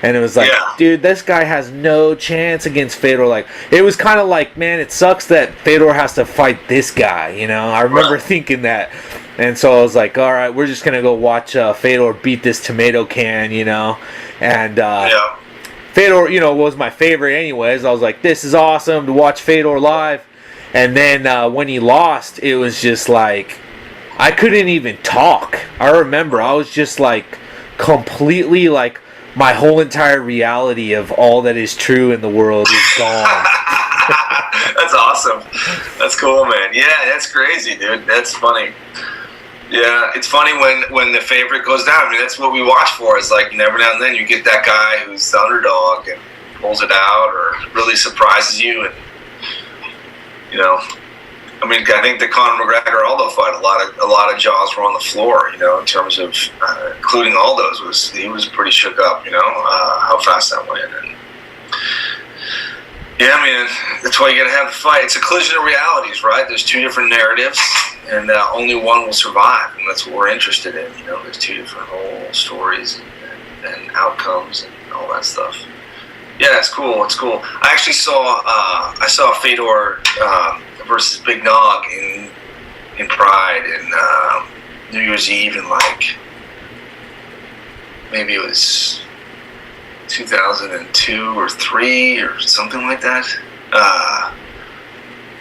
And it was like, dude, this guy has no chance against Fedor. Like, it was kind of like, man, it sucks that Fedor has to fight this guy, I remember thinking that. And so I was like, all right, we're just going to go watch Fedor beat this tomato can, And Fedor, was my favorite anyways. I was like, this is awesome to watch Fedor live. And then when he lost, it was just like, I couldn't even talk. I remember I was just like completely like, my whole entire reality of all that is true in the world is gone. That's awesome. That's cool, man. Yeah, that's crazy, dude. That's funny. Yeah, it's funny when the favorite goes down. I mean, that's what we watch for. It's like every now and then you get that guy who's the underdog and pulls it out or really surprises you. And, I mean, I think the Conor McGregor-Aldo fight, a lot of jaws were on the floor, in terms of, including Aldo's, he was pretty shook up, how fast that went. And, yeah, man, that's why you got to have the fight. It's a collision of realities, right? There's two different narratives, and only one will survive, and that's what we're interested in. There's two different whole stories and outcomes and all that stuff. Yeah, it's cool. It's cool. I actually saw Fedor versus Big Nog in Pride in New Year's Eve in like maybe it was 2002 or 3 or something like that.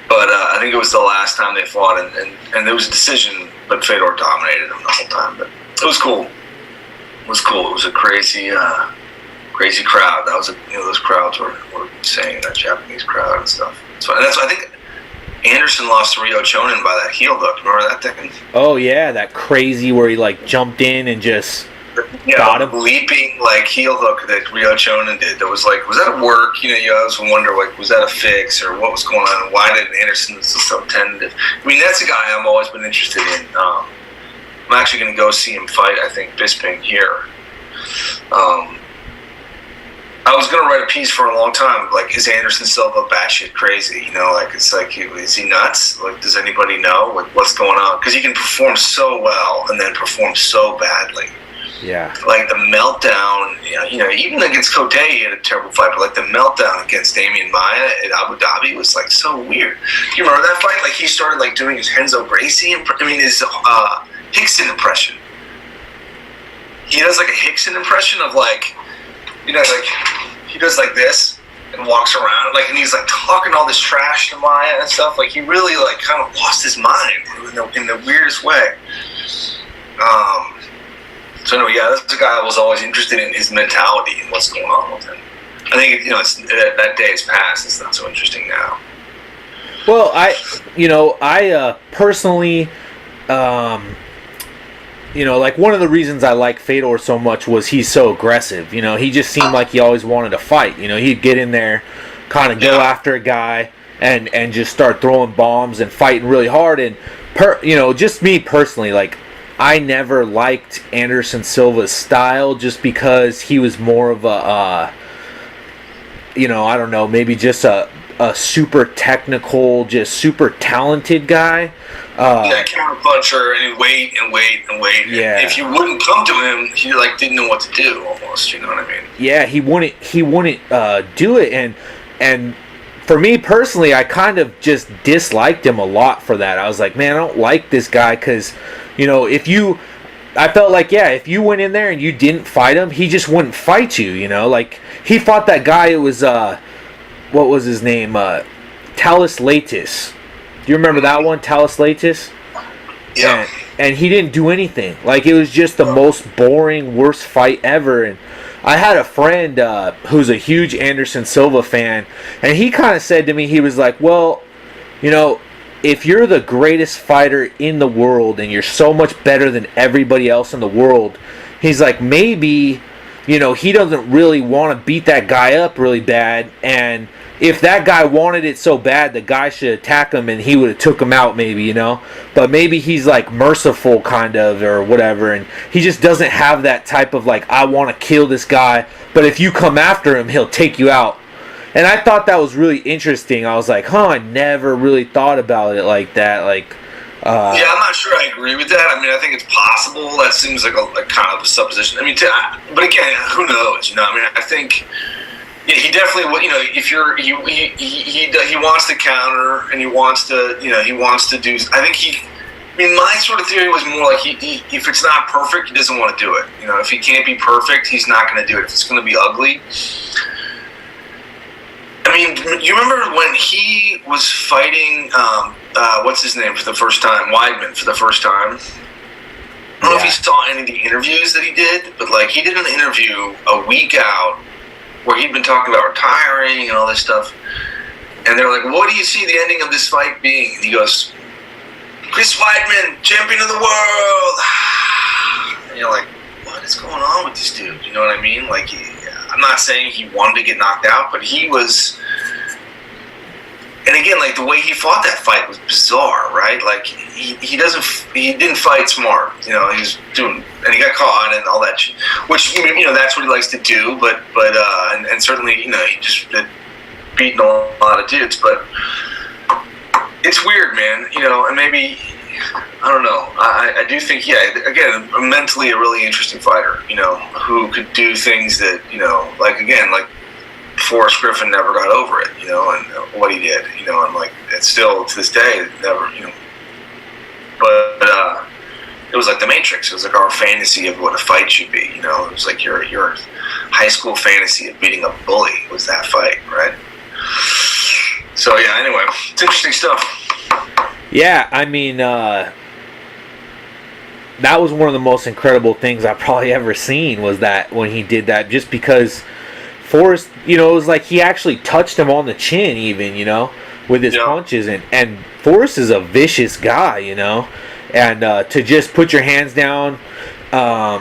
But I think it was the last time they fought, and there was a decision, but Fedor dominated them the whole time. But it was cool. It was cool. It was a crazy crowd. That was those crowds were insane. That Japanese crowd and stuff. So that's I think. Anderson lost to Ryo Chonin by that heel hook. Remember that thing? Oh yeah, that crazy where he like jumped in and just got him. Leaping like heel hook that Ryo Chonin did. That was like, was that a work? You always wonder like, was that a fix or what was going on? And why did Anderson was so tentative? I mean, that's a guy I've always been interested in. I'm I'm actually going to go see him fight, I think, Bisping here. I was going to write a piece for a long time, like, is Anderson Silva batshit crazy? You know, like, it's like, is he nuts? Like, does anybody know? Like, what's going on? Because he can perform so well and then perform so badly. Yeah. Like, the meltdown, you know, even against Cote, he had a terrible fight, but, like, the meltdown against Damian Maia at Abu Dhabi was, like, so weird. Do you remember that fight? Like, he started, like, doing his Renzo Gracie, his Hickson impression. He does, like, a Hickson impression of, like, you know, like, he does like this and walks around, like, and he's like talking all this trash to Maya and stuff. Like, he really like kind of lost his mind in the weirdest way. So anyway, yeah, that's a guy I was always interested in, his mentality and what's going on with him. I think, you know, that day has passed. It's not so interesting now. Well, I personally, you know, like, one of the reasons I like Fedor so much was he's so aggressive. You know, he just seemed like he always wanted to fight. You know, he'd get in there, kind of go after a guy, and just start throwing bombs and fighting really hard. And, you know, just me personally, like, I never liked Anderson Silva's style just because he was more of a, you know, I don't know, maybe just a super technical, just super talented guy. Counter puncher, and wait. Yeah. If you wouldn't come to him, he like didn't know what to do almost. You know what I mean? Yeah, he wouldn't do it, and for me personally, I kind of just disliked him a lot for that. I was like, man, I don't like this guy because, you know, I felt like, yeah, if you went in there and you didn't fight him, he just wouldn't fight you. You know, like, he fought that guy. It was what was his name? Talis Latis. Do you remember that one, Talis Latis? Yeah. And he didn't do anything. Like, it was just the most boring, worst fight ever. And I had a friend who's a huge Anderson Silva fan, and he kind of said to me, he was like, well, you know, if you're the greatest fighter in the world and you're so much better than everybody else in the world, he's like, maybe, you know, he doesn't really want to beat that guy up really bad, and if that guy wanted it so bad, the guy should attack him and he would have took him out, maybe, you know? But maybe he's like merciful, kind of, or whatever, and he just doesn't have that type of like, I want to kill this guy, but if you come after him, he'll take you out. And I thought that was really interesting. I was like, I never really thought about it like that. Like, yeah, I'm not sure I agree with that. I mean, I think it's possible. That seems like a kind of a supposition. I mean, but again, who knows? You know, I mean, I think. Yeah, he definitely. You know, if you're he wants to counter and he wants to. You know, he wants to do. I think he. I mean, my sort of theory was more like if it's not perfect, he doesn't want to do it. You know, if he can't be perfect, he's not going to do it. If it's going to be ugly. I mean, you remember when he was fighting? What's his name for the first time? Weidman for the first time. I don't know if you saw any of the interviews that he did, but like he did an interview a week out where he'd been talking about retiring and all this stuff. And they're like, what do you see the ending of this fight being? And he goes, Chris Weidman, champion of the world. And you're like, what is going on with this dude? You know what I mean? Like, I'm not saying he wanted to get knocked out, but he was... And again, like, the way he fought that fight was bizarre, right? Like, he didn't fight smart. You know, he was doing... And he got caught and all that shit. Which, you know, that's what he likes to do, but and certainly, you know, he just beaten a lot of dudes, but it's weird, man, you know, and maybe, I don't know, I do think, yeah, again, mentally a really interesting fighter, you know, who could do things that, you know, like, again, like, Forrest Griffin never got over it, you know, and what he did, you know, and like, it's still, to this day, never, you know, but, it was like the Matrix. It was like our fantasy of what a fight should be. You know, it was like your high school fantasy of beating a bully was that fight, right? So yeah. Anyway, it's interesting stuff. Yeah, I mean, that was one of the most incredible things I've probably ever seen. Was that when he did that? Just because Forrest, you know, it was like he actually touched him on the chin, even, you know, with his punches, and Forrest is a vicious guy, you know. And to just put your hands down, that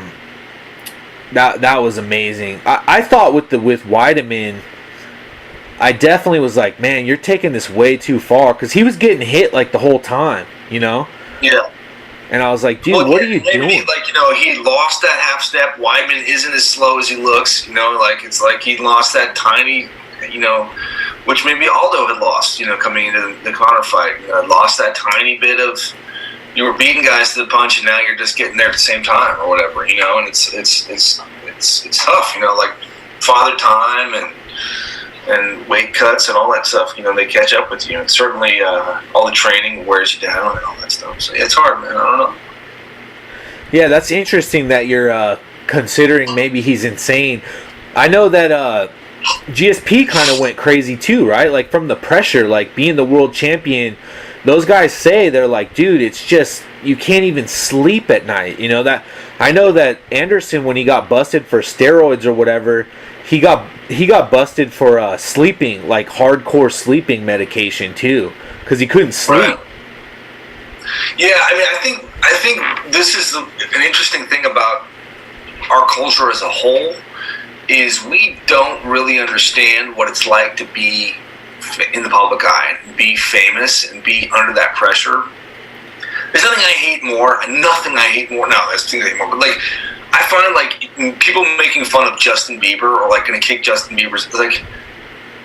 was amazing. I thought with Weideman, I definitely was like, man, you're taking this way too far, because he was getting hit like the whole time, you know. Yeah. And I was like, dude, what are you doing? Like, he lost that half step. Weidman isn't as slow as he looks. Like it's like he lost that tiny, which maybe Aldo had lost. Coming into the Conor fight, lost that tiny bit of. You were beating guys to the punch, and now you're just getting there at the same time, or whatever. And it's tough. Like father time and weight cuts and all that stuff. They catch up with you, and certainly all the training wears you down and all that stuff. So it's hard, man. I don't know. Yeah, that's interesting that you're considering maybe he's insane. I know that GSP kind of went crazy too, right? Like from the pressure, like being the world champion. Those guys say they're like, dude, it's just you can't even sleep at night. That I know that Anderson, when he got busted for steroids or whatever, he got busted for sleeping, like hardcore sleeping medication too, because he couldn't sleep. Right. Yeah, I think this is an interesting thing about our culture as a whole is we don't really understand what it's like to be in the public eye and be famous and be under that pressure. There's nothing I hate more. No, that's the thing I hate more. But like, I find like people making fun of Justin Bieber or like going to kick Justin Bieber's like.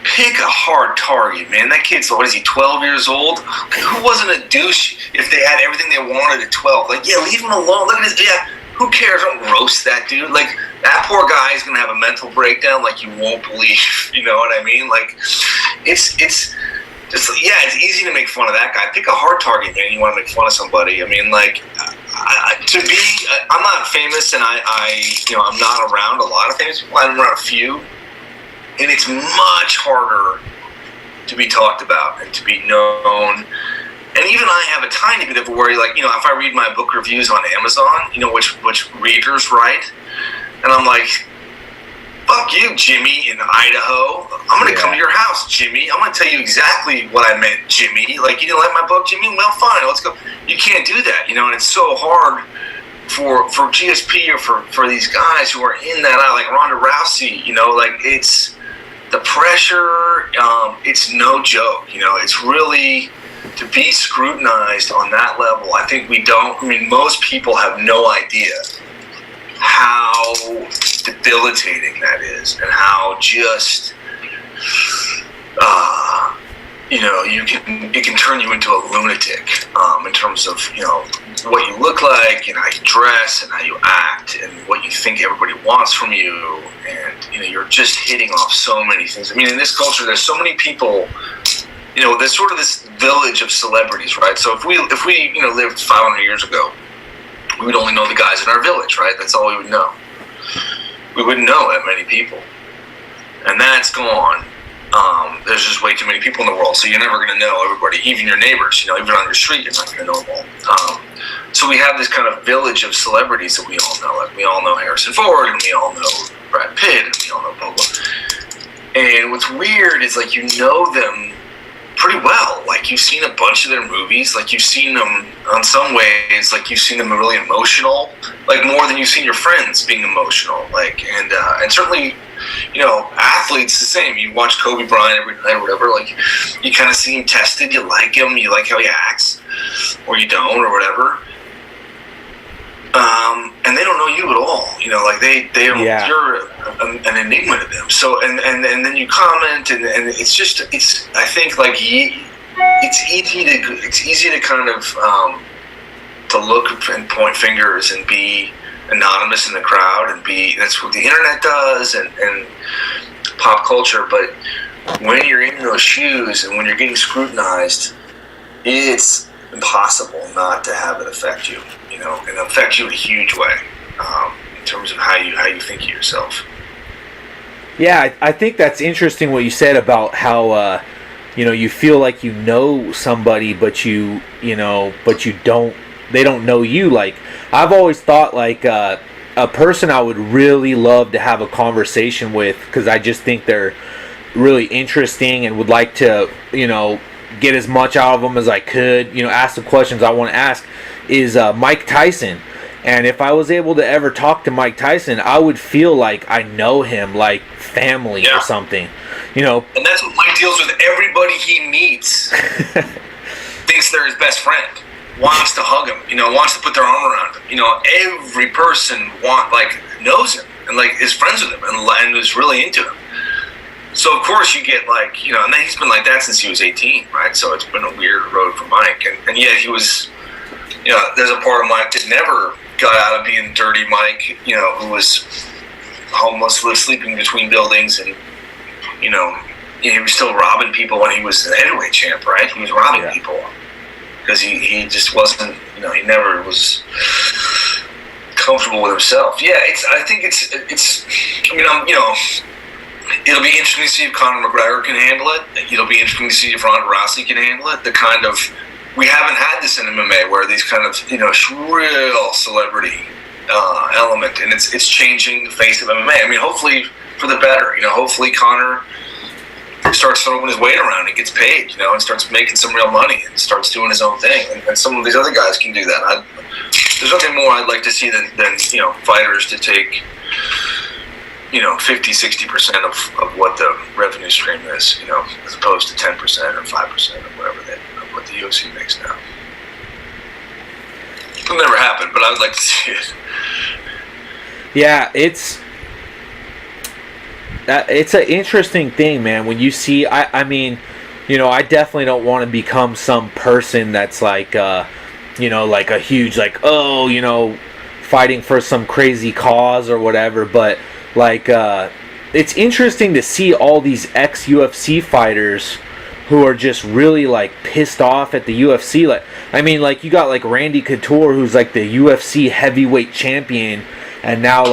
Pick a hard target, man. That kid's, what is he, 12 years old? Who wasn't a douche if they had everything they wanted at 12? Like, yeah, leave him alone. Look at his, yeah, who cares? Don't roast that dude. Like, that poor guy is going to have a mental breakdown like you won't believe. You know what I mean? Like, it's just, yeah, it's easy to make fun of that guy. Pick a hard target, man. You want to make fun of somebody. I mean, like, I'm not famous and I'm not around a lot of famous people. I'm around a few. And it's much harder to be talked about and to be known. And even I have a tiny bit of a worry, like, if I read my book reviews on Amazon, which readers write, and I'm like, fuck you, Jimmy in Idaho. I'm going to come to your house, Jimmy. I'm going to tell you exactly what I meant, Jimmy. Like, you didn't like my book, Jimmy? Well, fine, let's go. You can't do that, and it's so hard for GSP or for these guys who are in that aisle, like Ronda Rousey, like, it's... The pressure, it's no joke. It's really to be scrutinized on that level. I think most people have no idea how debilitating that is and how just, it can turn you into a lunatic in terms of, what you look like and how you dress and how you act and what you think everybody wants from you, and you're just hitting off so many things. In this culture, there's so many people. There's sort of this village of celebrities, right? So if we lived 500 years ago, we would only know the guys in our village, right? That's all we would know. We wouldn't know that many people, and that's gone. There's just way too many people in the world, so you're never going to know everybody, even your neighbors. Even on your street, you're not going to know them all. So we have this kind of village of celebrities that we all know. Like, we all know Harrison Ford, and we all know Brad Pitt, and we all know blah, blah. And what's weird is, like, you know them pretty well. Like, you've seen a bunch of their movies. Like, you've seen them, on some ways, like, you've seen them really emotional. Like, more than you've seen your friends being emotional. Like, and certainly... athletes the same. You watch Kobe Bryant every night or whatever, like, you kind of see him tested, you like him, you like how he acts, or you don't, or whatever. And they don't know you at all. Like, you're an enigma to them. So, and then you comment, and it's I think, like, it's easy to kind of, to look and point fingers and be anonymous in the crowd and that's what the internet does and pop culture. But when you're in those shoes and when you're getting scrutinized, it's impossible not to have it affect you, and affect you in a huge way, in terms of how you think of yourself. Yeah, I think that's interesting what you said about how you feel like you know somebody, but you don't. They don't know you. Like, I've always thought, like, a person I would really love to have a conversation with, because I just think they're really interesting and would like to, get as much out of them as I could, ask the questions I want to ask, is Mike Tyson. And if I was able to ever talk to Mike Tyson, I would feel like I know him, like family or something, And that's what Mike deals with. Everybody he meets thinks they're his best friend. wants to hug him, wants to put their arm around him. Every person knows him and is friends with him and is really into him. So of course you get and then he's been like that since he was 18, right? So it's been a weird road for Mike, and yet he was, there's a part of Mike that never got out of being dirty Mike, who was homeless, sleeping between buildings, and he was still robbing people when he was an heavyweight champ, right? He was robbing people because he just wasn't, he never was comfortable with himself. Yeah, I think it'll be interesting to see if Conor McGregor can handle it. It'll be interesting to see if Ronda Rousey can handle it. We haven't had this in MMA where these kind of, real celebrity element, and it's changing the face of MMA. I mean, hopefully for the better. Hopefully Conor starts throwing his weight around and gets paid, and starts making some real money and starts doing his own thing. And some of these other guys can do that. There's nothing more I'd like to see than fighters to take 50-60% of what the revenue stream is, as opposed to 10% or 5% or whatever what the UFC makes now. It'll never happen, but I would like to see it. Yeah, it's an interesting thing, man. When you see, I mean, I definitely don't want to become some person that's like a huge, fighting for some crazy cause or whatever, but it's interesting to see all these ex-UFC fighters who are just really pissed off at the UFC. You got Randy Couture, who's the UFC heavyweight champion, and now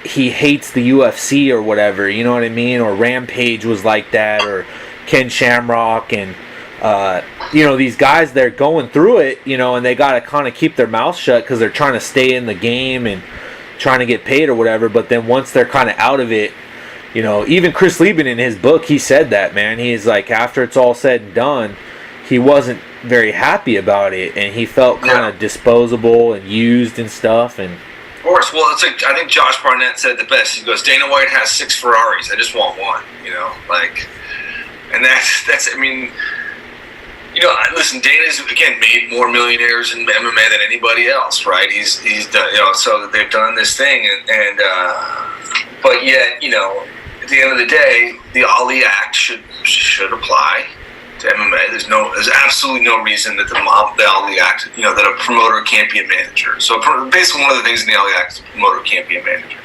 he hates the UFC or whatever, you know what I mean? Or Rampage was like that, or Ken Shamrock, and these guys, they're going through it, and they got to kind of keep their mouth shut because they're trying to stay in the game and trying to get paid or whatever. But then once they're kind of out of it, even Chris Lieben in his book, he said that, man. He's after it's all said and done, he wasn't very happy about it, and he felt kind of disposable and used and stuff. And of course, well, it's I think Josh Barnett said it the best. He goes, Dana White has 6 Ferraris. I just want one, and that's I mean, listen, Dana's again made more millionaires in MMA than anybody else, right? He's done, so they've done this thing, and but yet, at the end of the day, the Ali Act should apply to MMA. There's absolutely no reason that the Ali Act, that a promoter can't be a manager. So basically, one of the things in the Ali Act is a promoter can't be a manager,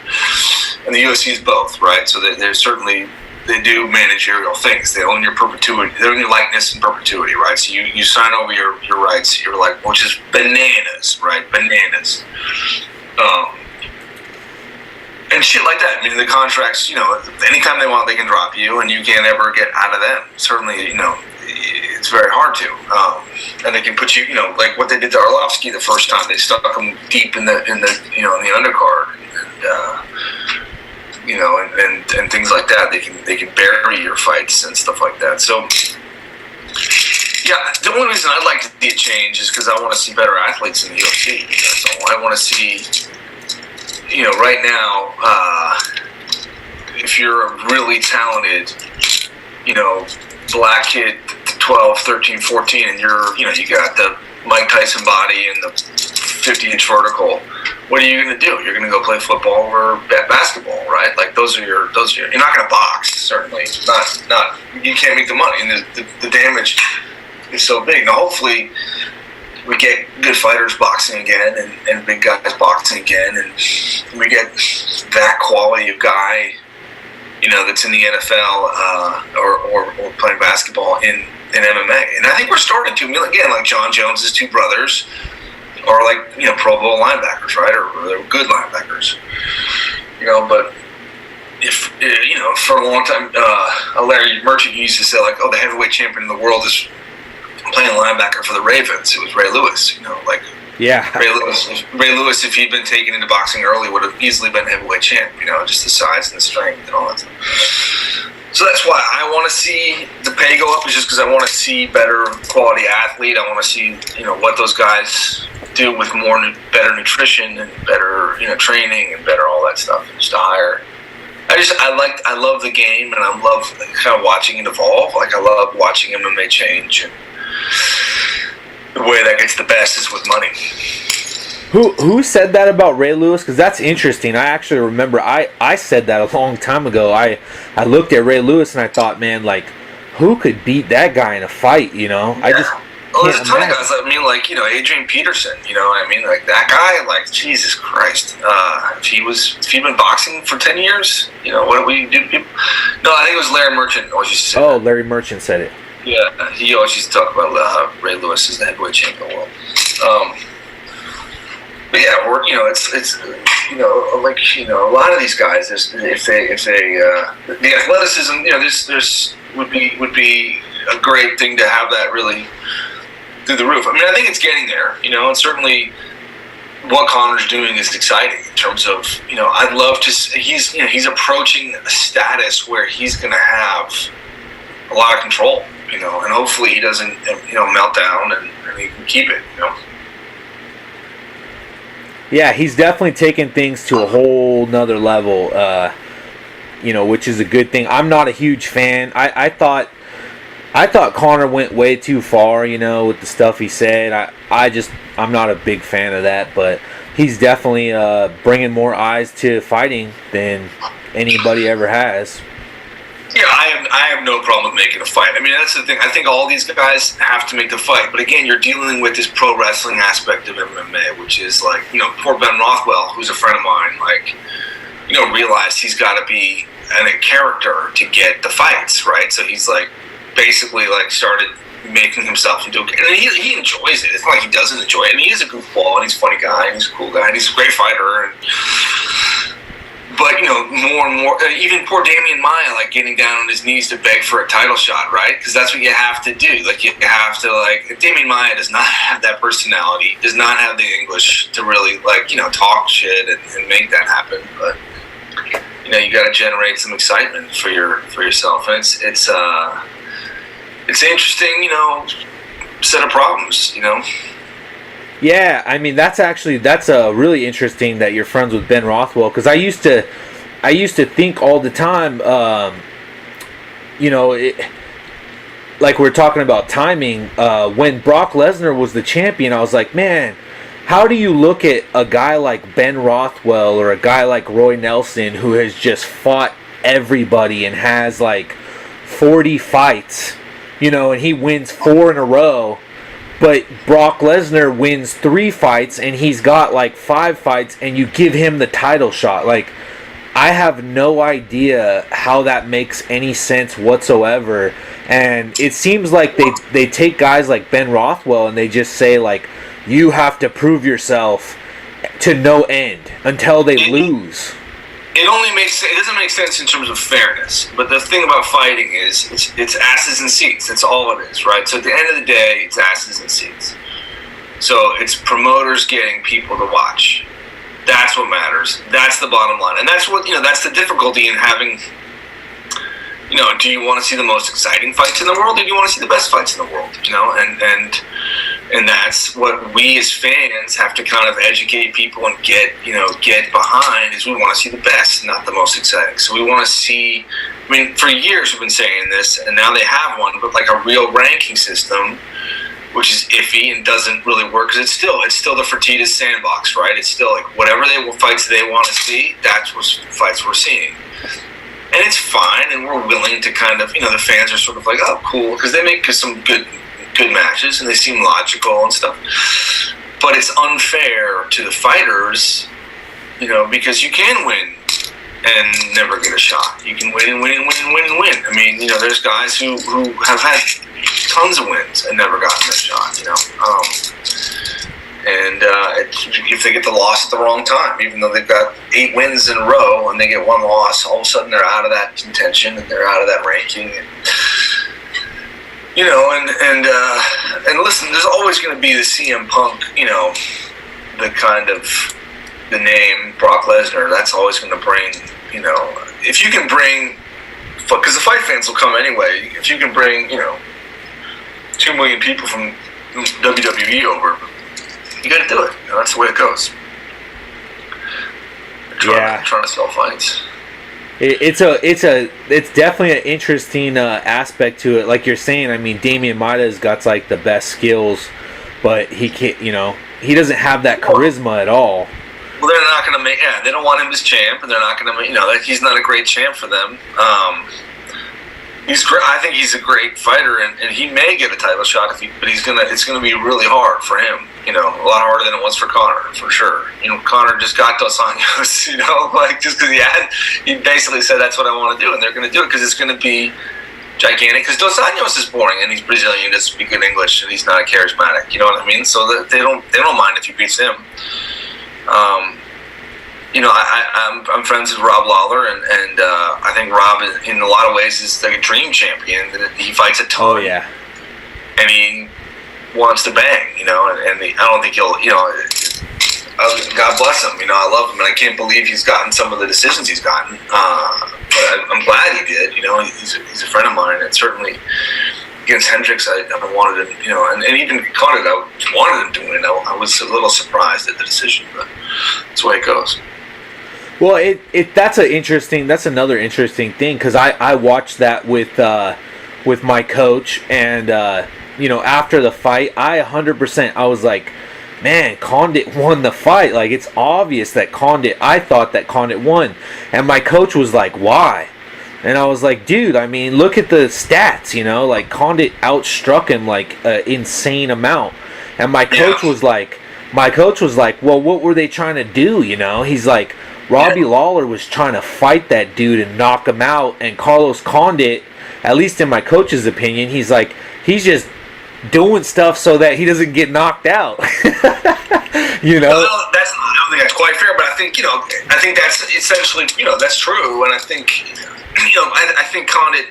and the UFC is both, right? So there's certainly. They do managerial things. They own your perpetuity. They own your likeness and perpetuity, right? So you sign over your rights. You're which is bananas, right? Bananas. And shit like that. I mean, the contracts, anytime they want, they can drop you, and you can't ever get out of them. Certainly, it's very hard to. And they can put you, like what they did to Arlovsky the first time. They stuck him deep in the in the undercard. And things like that. They can bury your fights and stuff like that. So, yeah, the only reason I'd like to see a change is because I want to see better athletes in the UFC. That's all. I want to see, right now, if you're a really talented, black kid, 12, 13, 14, and you got the Mike Tyson body and the 50-inch vertical. What are you going to do? You're going to go play football or basketball, right? Those are your. You're not going to box, certainly. Not. You can't make the money, and the damage is so big. Now, hopefully, we get good fighters boxing again, and big guys boxing again, and we get that quality of guy, that's in the NFL or playing basketball in MMA. And I think we're starting to. Again, like John Jones's 2 brothers. Or Pro Bowl linebackers, right? Or they're good linebackers, But if for a long time, Larry Merchant used to say the heavyweight champion in the world is playing linebacker for the Ravens. It was Ray Lewis, Yeah. Ray Lewis, if he'd been taken into boxing early, would have easily been heavyweight champ. Just the size and the strength and all that stuff. So that's why I want to see the pay go up, is just because I want to see better quality athlete. I want to see, what those guys do with better nutrition and better, training and better all that stuff. And just to hire. I love the game, and I love kind of watching it evolve. I love watching MMA change and the way that gets the best is with money. Who said that about Ray Lewis? Because that's interesting. I actually remember I said that a long time ago. I looked at Ray Lewis and I thought, man, like, who could beat that guy in a fight? You know, Yeah. I just there's a ton of guys. I mean, like, Adrian Peterson. You know what I mean? Like, that guy. Like, Jesus Christ. If he'd been boxing for 10 years, what do we do? No, I think it was Larry Merchant. Always used to say that. Larry Merchant said it. Yeah, he always used to talk about Ray Lewis as the heavyweight champion of the world. But yeah, it's a lot of these guys, if they the athleticism, there's would be a great thing to have that really through the roof. I mean, I think it's getting there, and certainly what Conor's doing is exciting in terms of, I'd love to. He's approaching a status where he's going to have a lot of control, and hopefully he doesn't, melt down and he can keep it, Yeah, he's definitely taken things to a whole nother level, which is a good thing. I'm not a huge fan. I thought Conor went way too far, with the stuff he said. I'm not a big fan of that, but he's definitely bringing more eyes to fighting than anybody ever has. Yeah, I have no problem with making a fight. I mean, that's the thing. I think all these guys have to make the fight. But again, you're dealing with this pro wrestling aspect of MMA, which is like, poor Ben Rothwell, who's a friend of mine, like, realized he's got to be a character to get the fights, right? So he's like, basically like started making himself into a, and he enjoys it. It's not like he doesn't enjoy it. I mean, he's a goofball and he's a funny guy and he's a cool guy and he's a great fighter. But, more and more, even poor Damian Maia, like, getting down on his knees to beg for a title shot, right? Because that's what you have to do. Like, you have to, like, Damian Maia does not have that personality, does not have the English to really, like, talk shit and make that happen. But, you got to generate some excitement for yourself. And it's an interesting, set of problems, Yeah, I mean, that's really interesting that you're friends with Ben Rothwell, because I used to think all the time, like we're talking about timing, when Brock Lesnar was the champion, I was like, man, how do you look at a guy like Ben Rothwell or a guy like Roy Nelson who has just fought everybody and has like 40 fights, and he wins 4 in a row, but Brock Lesnar wins 3 fights and he's got like 5 fights and you give him the title shot? Like, I have no idea how that makes any sense whatsoever. And it seems like they take guys like Ben Rothwell and they just say, like, you have to prove yourself to no end until they lose. It doesn't make sense in terms of fairness. But the thing about fighting is it's asses and seats. That's all it is, right? So at the end of the day, it's asses and seats. So it's promoters getting people to watch. That's what matters. That's the bottom line. And that's what, that's the difficulty in having, do you want to see the most exciting fights in the world, or do you want to see the best fights in the world? And that's what we as fans have to kind of educate people and get behind, is we want to see the best, not the most exciting. So we want to see, I mean, for years we've been saying this, and now they have one, but like a real ranking system, which is iffy and doesn't really work, because it's still the Fertitas sandbox, right? It's still like whatever fights they want to see, that's what fights we're seeing. And it's fine, and we're willing to kind of, the fans are sort of like, oh, cool, because they make some good matches, and they seem logical and stuff. But it's unfair to the fighters, because you can win and never get a shot. You can win and win and win and win and win. I mean, there's guys who have had tons of wins and never gotten a shot, if they get the loss at the wrong time, even though they've got 8 wins in a row and they get 1 loss, all of a sudden they're out of that contention and they're out of that ranking. And listen, there's always going to be the CM Punk, the kind of the name Brock Lesnar. That's always going to bring, if you can bring, because the fight fans will come anyway. If you can bring, 2 million people from WWE over, you got to do it. That's the way it goes. Trying to sell fights. It's definitely an interesting aspect to it. Like you're saying, I mean, Damian Maia's got like the best skills but he can't. He doesn't have that charisma at all. Well, they're not going to make. Yeah, they don't want him as champ, and they're not going to. He's not a great champ for them. He's great. I think he's a great fighter, and he may get a title shot but it's gonna be really hard for him. A lot harder than it was for Conor, for sure. Conor just got Dos Anjos. Just because he basically said that's what I want to do, and they're gonna do it because it's gonna be gigantic. Because Dos Anjos is boring, and he's Brazilian, doesn't speak good English, and he's not charismatic. You know what I mean? So they don't mind if he beats him. I'm friends with Rob Lawler, and I think Rob, in a lot of ways, is like a dream champion. He fights a ton. Oh, yeah. And he wants to bang, and I don't think he'll, God bless him. I love him, and I can't believe he's gotten some of the decisions he's gotten. But I'm glad he did. He's a friend of mine, and certainly against Hendricks, I wanted him, and even Conor, I wanted him to win. I was a little surprised at the decision, but that's the way it goes. Well, that's another interesting thing, because I watched that with my coach, and after the fight, I was like, man, Condit won the fight. Like, it's obvious that I thought that Condit won, and my coach was like, why? And I was like, dude, I mean, look at the stats, like Condit outstruck him like an insane amount, and my coach was like, well, what were they trying to do? He's like, Robbie Lawler was trying to fight that dude and knock him out, and Carlos Condit, at least in my coach's opinion, he's like, he's just doing stuff so that he doesn't get knocked out. Well, I don't think that's quite fair, but I think that's essentially, that's true, and I think, I think Condit,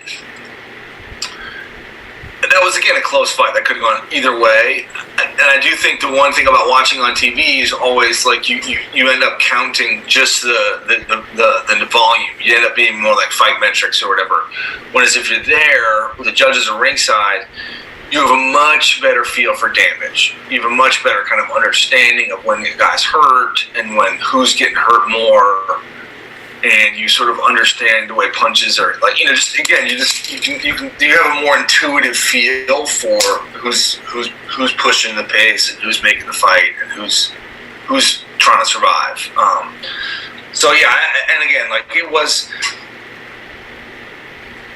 that was, again, a close fight. That could have gone either way. And I do think the one thing about watching on TV is always, like, you end up counting just the volume. You end up being more like fight metrics or whatever. Whereas if you're there, with the judges are ringside, you have a much better feel for damage. You have a much better kind of understanding of when the guy's hurt and who's getting hurt more. And you sort of understand the way punches are, like, just again, you have a more intuitive feel for who's pushing the pace and who's making the fight and who's trying to survive. So yeah, and again, like, it was,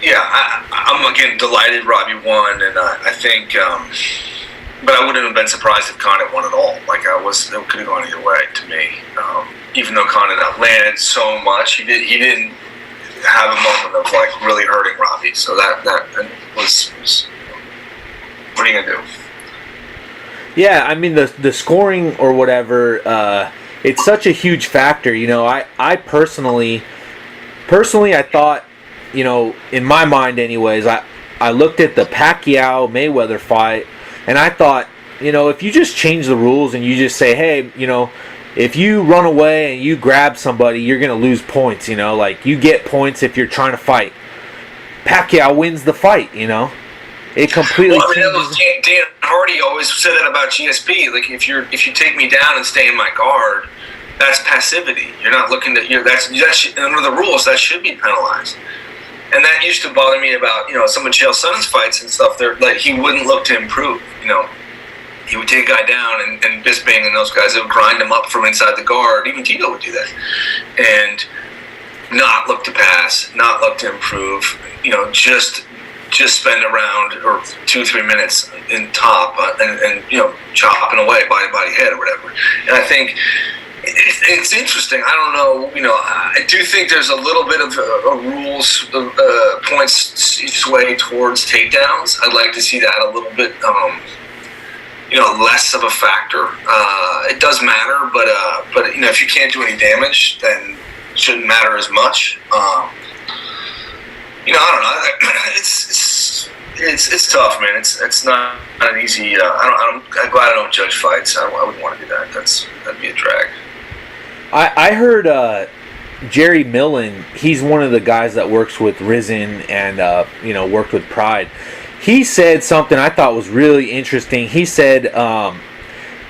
yeah, I'm again delighted Robbie won, and I think, but I wouldn't have been surprised if Condit won at all. Like, it could have gone either way to me. Even though Condit outlanded so much, he didn't have a moment of, like, really hurting Robbie. So that was what are you gonna do? Yeah, I mean the scoring or whatever, it's such a huge factor. I personally I thought, in my mind anyways, I looked at the Pacquiao Mayweather fight, and I thought, if you just change the rules and you just say, hey, if you run away and you grab somebody, you're going to lose points, like, you get points if you're trying to fight. Pacquiao wins the fight, It completely changes. Dan Hardy always said that about GSP. Like, if you take me down and stay in my guard, that's passivity. You're not looking to, under the rules, that should be penalized. And that used to bother me about, some of Chael Sonnen's fights and stuff. They're like, he wouldn't look to improve, He would take a guy down, and Bisping and those guys, they would grind him up from inside the guard. Even Tito would do that. And not look to pass, not look to improve, just spend around or 2-3 minutes in top and chopping away body head or whatever. And I think it's interesting. I don't know, I do think there's a little bit of rules, points sway towards takedowns. I'd like to see that a little bit, less of a factor. It does matter, but if you can't do any damage, then it shouldn't matter as much. I don't know. It's tough, man. It's not an easy. I'm glad I don't judge fights. I wouldn't want to do that. That'd be a drag. I heard Jerry Millen. He's one of the guys that works with Risen and worked with Pride. He said something I thought was really interesting. He said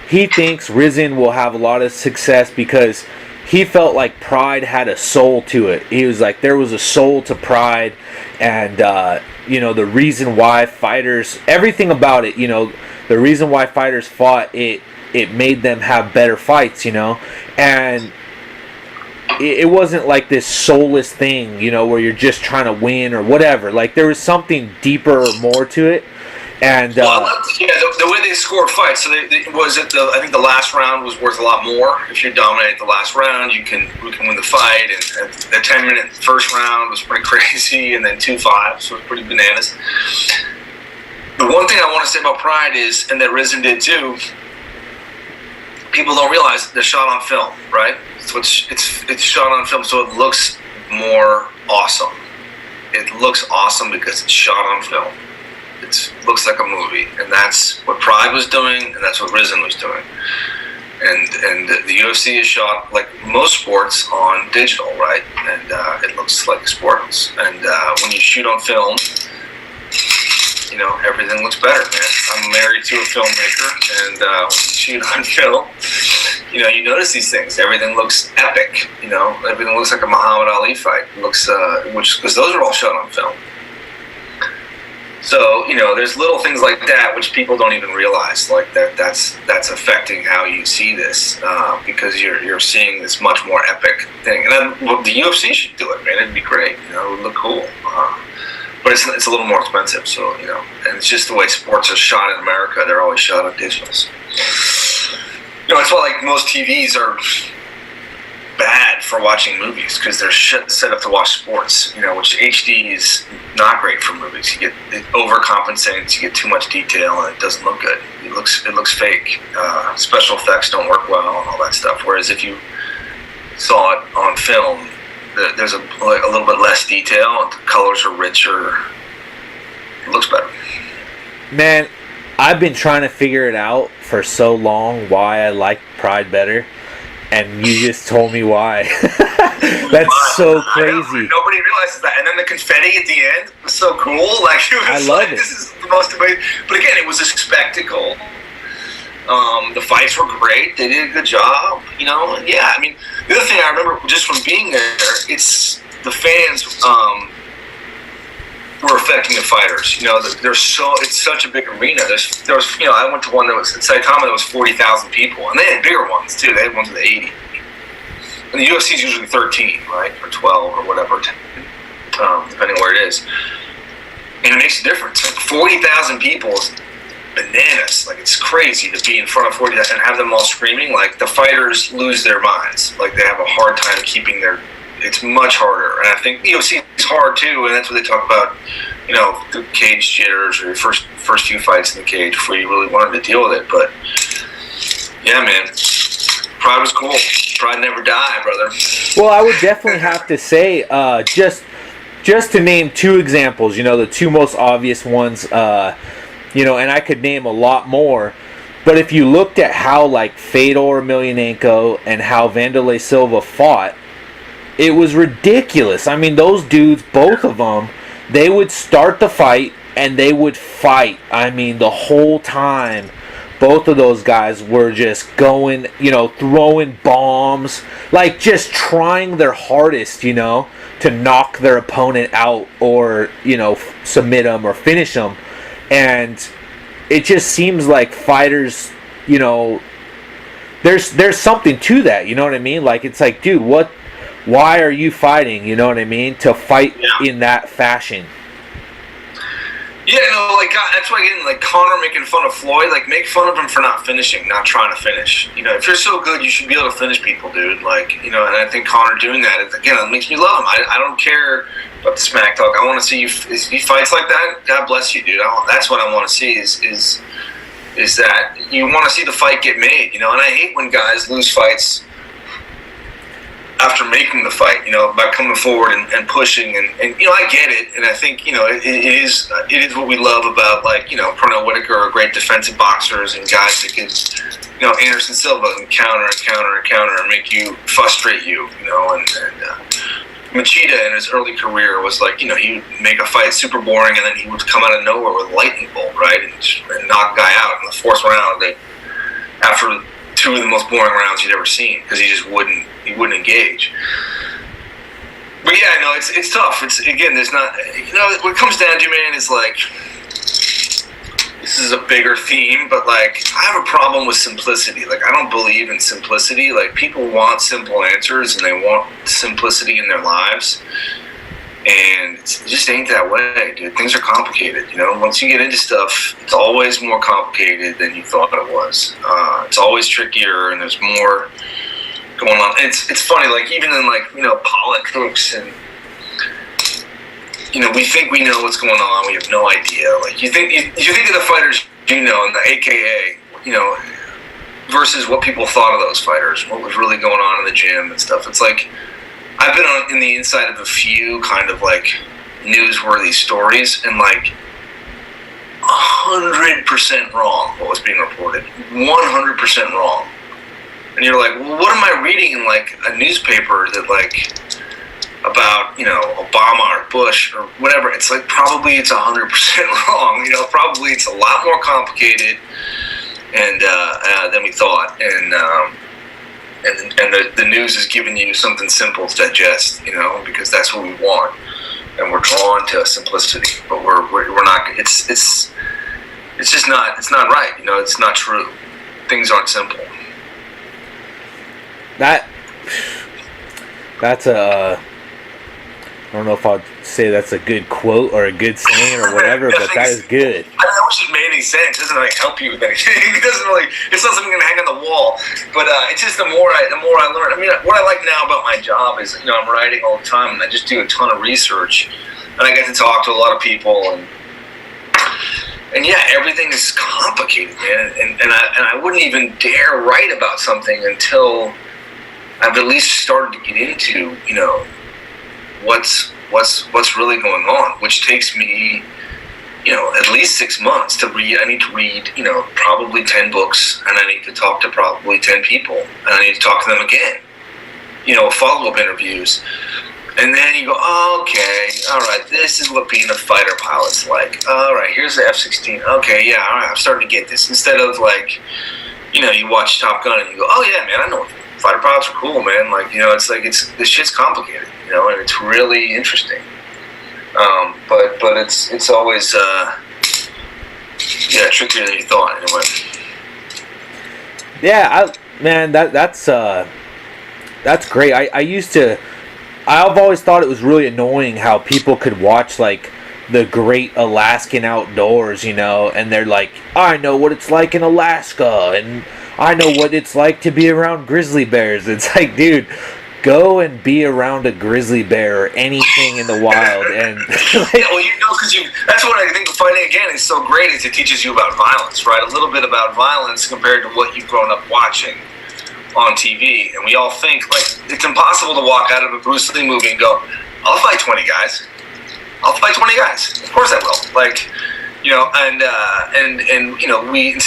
he thinks Risen will have a lot of success because he felt like Pride had a soul to it. He was like, there was a soul to Pride, and the reason why fighters, everything about it, the reason why fighters fought, it made them have better fights, and it wasn't like this soulless thing, where you're just trying to win or whatever. Like, there was something deeper or more to it. And the way they scored fights. So I think the last round was worth a lot more. If you dominate the last round, we can win the fight. And the 10-minute first round was pretty crazy, and then 2-5, so it was pretty bananas. The one thing I want to say about Pride is, and that Risen did too, people don't realize they're shot on film, right? So it's shot on film, so it looks more awesome. It looks awesome because it's shot on film. It looks like a movie, and that's what Pride was doing, and that's what Risen was doing. And the UFC is shot like most sports on digital, right? And it looks like sports. And when you shoot on film, everything looks better, man. I'm married to a filmmaker, and when you shoot on film, you notice these things. Everything looks epic. Everything looks like a Muhammad Ali fight. It looks, because those are all shot on film. So, there's little things like that which people don't even realize, like that's affecting how you see this, because you're seeing this much more epic thing. And then the UFC should do it, man. It'd be great. It would look cool. But it's a little more expensive, so, and it's just the way sports are shot in America. They're always shot on digitals. It's why, like, most TVs are bad for watching movies, because they're set up to watch sports, which HD is not great for movies. It overcompensates, you get too much detail, and it doesn't look good. It looks fake. Special effects don't work well and all that stuff. Whereas if you saw it on film, there's a little bit less detail, and the colors are richer. It looks better. Man, I've been trying to figure it out for so long why I like Pride better. And you just told me why. That's so crazy. Nobody realizes that. And then the confetti at the end was so cool. Like, I love it. This is the most amazing. But again, it was a spectacle. The fights were great. They did a good job. And yeah, I mean, the other thing I remember just from being there, it's the fans were affecting the fighters. It's such a big arena. There was I went to one that was in Saitama that was 40,000 people, and they had bigger ones too. They had ones with 80. And the UFC is usually 13, right, or 12 or whatever, depending where it is. And it makes a difference. Like 40,000 people is bananas. Like, it's crazy to be in front of 40,000 and have them all screaming. Like, the fighters lose their minds. Like, they have a hard time keeping their. It's much harder, and I think UFC is hard too, and that's what they talk about. The cage jitters, or your first few fights in the cage before you really learn to deal with it. But yeah, man, Pride was cool. Pride never died, brother. Well, I would definitely have to say, just to name two examples. The two most obvious ones. And I could name a lot more. But if you looked at how, like, Fedor Emelianenko and how Wanderlei Silva fought, it was ridiculous. I mean, those dudes, both of them, they would start the fight and they would fight. I mean, the whole time, both of those guys were just going, throwing bombs, like just trying their hardest, to knock their opponent out or, submit them or finish them. And it just seems like fighters, there's something to that, you know what I mean? Like, it's like, dude, why are you fighting, you know what I mean, to fight in that fashion? Yeah, that's why again, like Conor making fun of Floyd, like, make fun of him for not finishing, not trying to finish. If you're so good, you should be able to finish people, dude. Like, and I think Conor doing that, it makes me love him. I don't care about the smack talk. I want to see you, if he fights like that, God bless you, dude. That's what I want to see is that you want to see the fight get made, and I hate when guys lose fights after making the fight, by coming forward and pushing, and I get it, and I think, it is what we love about, like, Pernell Whitaker are great defensive boxers and guys that can, Anderson Silva can counter and make you, frustrate you, and Machida in his early career was like, he would make a fight super boring, and then he would come out of nowhere with a lightning bolt, right, and knock a guy out in the fourth round. After two of the most boring rounds you'd ever seen, because he just wouldn't engage. But yeah, no, it's tough. It's, again, there's not, what it comes down to, man, is like, this is a bigger theme, but like I have a problem with simplicity. Like I don't believe in simplicity. Like people want simple answers and they want simplicity in their lives. And it just ain't that way, dude. Things are complicated, you know. Once you get into stuff, it's always more complicated than you thought it was. It's always trickier, and there's more going on. It's funny, like even in like politics, and we think we know what's going on. We have no idea. Like you think of the fighters, and the AKA, versus what people thought of those fighters, what was really going on in the gym and stuff. It's like I've been in the inside of a few kind of like newsworthy stories, and like 100% wrong what was being reported, 100% wrong. And you're like, well, what am I reading in like a newspaper that like about Obama or Bush or whatever? It's like probably it's 100% wrong. Probably it's a lot more complicated and than we thought, and the news is giving you something simple to digest, because that's what we want, and we're drawn to simplicity, but we're not. It's just not. It's not right. It's not true. Things aren't simple. That's a. I don't know if I'd say that's a good quote or a good saying or whatever, but that is good. I don't wish it made any sense. It doesn't really help you with anything. It's not something you can hang on the wall. But it's just the more I learn. I mean, what I like now about my job is, I'm writing all the time, and I just do a ton of research, and I get to talk to a lot of people, and yeah, everything is complicated, man. And I wouldn't even dare write about something until I've at least started to get into, what's really going on, which takes me, at least 6 months to read. I need to read, probably 10 books, and I need to talk to probably 10 people, and I need to talk to them again, follow-up interviews. And then you go, oh, okay, all right, this is what being a fighter pilot's like. All right, here's the F-16. Okay, yeah, all right, I'm starting to get this. Instead of like, you watch Top Gun and you go, oh yeah, man, I know fighter pilots are cool, man. Like, this shit's complicated, and it's really interesting. But it's always, trickier than you thought, anyway. Yeah, that's great. I've always thought it was really annoying how people could watch like the great Alaskan outdoors, and they're like, I know what it's like in Alaska, and I know what it's like to be around grizzly bears. It's like, dude, go and be around a grizzly bear or anything in the wild. And because that's what I think fighting again is so great, is it teaches you about violence, right? A little bit about violence compared to what you've grown up watching on TV. And we all think, like, it's impossible to walk out of a Bruce Lee movie and go, I'll fight 20 guys. I'll fight 20 guys. Of course I will. Like, we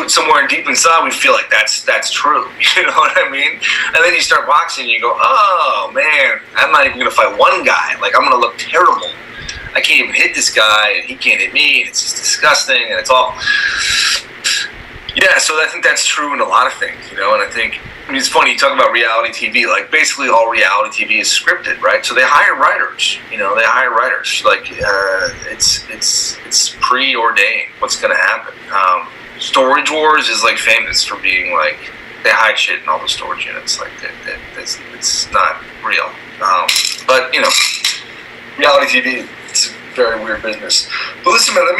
somewhere deep inside we feel like that's true. You know what I mean? And then you start boxing and you go, oh man, I'm not even gonna fight one guy. Like, I'm gonna look terrible. I can't even hit this guy, and he can't hit me, and it's just disgusting, and it's all. Yeah, so I think that's true in a lot of things, and I think, it's funny, you talk about reality TV, like, basically all reality TV is scripted, right? So they hire writers, like, it's preordained what's going to happen. Storage Wars is, like, famous for being, like, they hide shit in all the storage units, like, it's not real. But, reality TV, it's a very weird business. But listen, man, do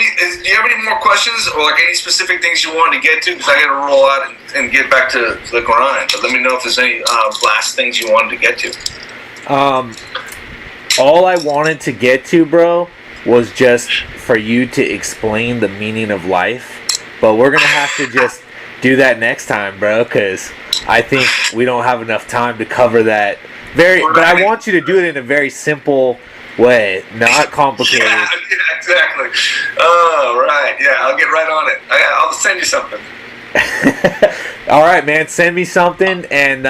you have any more questions or like any specific things you wanted to get to? Because I got to roll out and get back to the grind. But let me know if there's any last things you wanted to get to. All I wanted to get to, bro, was just for you to explain the meaning of life. But we're going to have to just do that next time, bro, because I think we don't have enough time to cover that. But I want you to do it in a very simple way, not complicated. Yeah, exactly. Oh, right. Yeah, I'll get right on it. I'll send you something. All right, man. Send me something. And,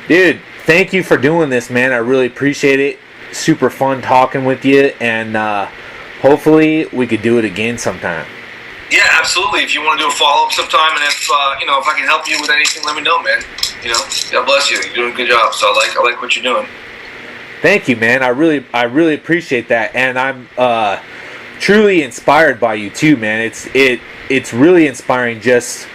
dude, thank you for doing this, man. I really appreciate it. Super fun talking with you. And hopefully we could do it again sometime. Yeah, absolutely. If you want to do a follow-up sometime, and if I can help you with anything, let me know, man. God bless you. You're doing a good job. So I like what you're doing. Thank you, man. I really appreciate that. And I'm truly inspired by you too, man. It's really inspiring just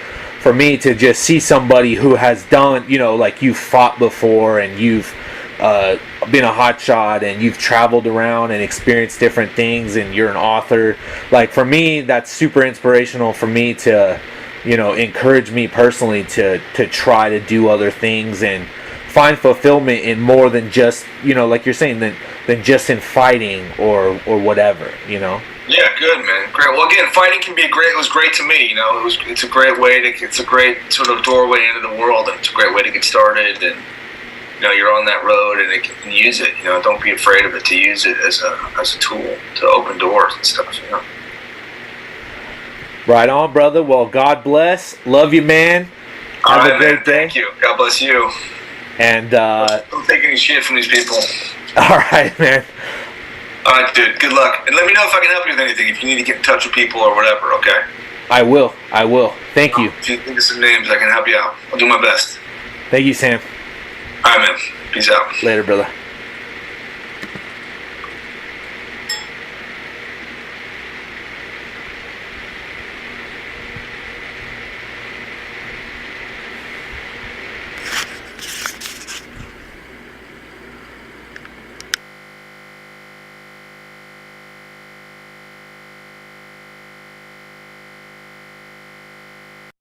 for me to just see somebody who has done, like you've fought before and you've been a hotshot and you've traveled around and experienced different things and you're an author. Like for me, that's super inspirational for me to, encourage me personally to try to do other things and find fulfillment in more than just, like you're saying, than just in fighting or whatever, Yeah, good, man. Great. Well, again, fighting can be it was great to me, it's a great way it's a great sort of doorway into the world, and it's a great way to get started, and, you're on that road, and it can use it, don't be afraid of it, to use it as a tool to open doors and stuff, Right on, brother. Well, God bless. Love you, man. Have a great day. Thank you. God bless you. And don't take any shit from these people. All right, man. All right, dude. Good luck. And let me know if I can help you with anything. If you need to get in touch with people or whatever, okay? I will. Thank you. If you think of some names, I can help you out. I'll do my best. Thank you, Sam. All right, man. Peace out. Later, brother.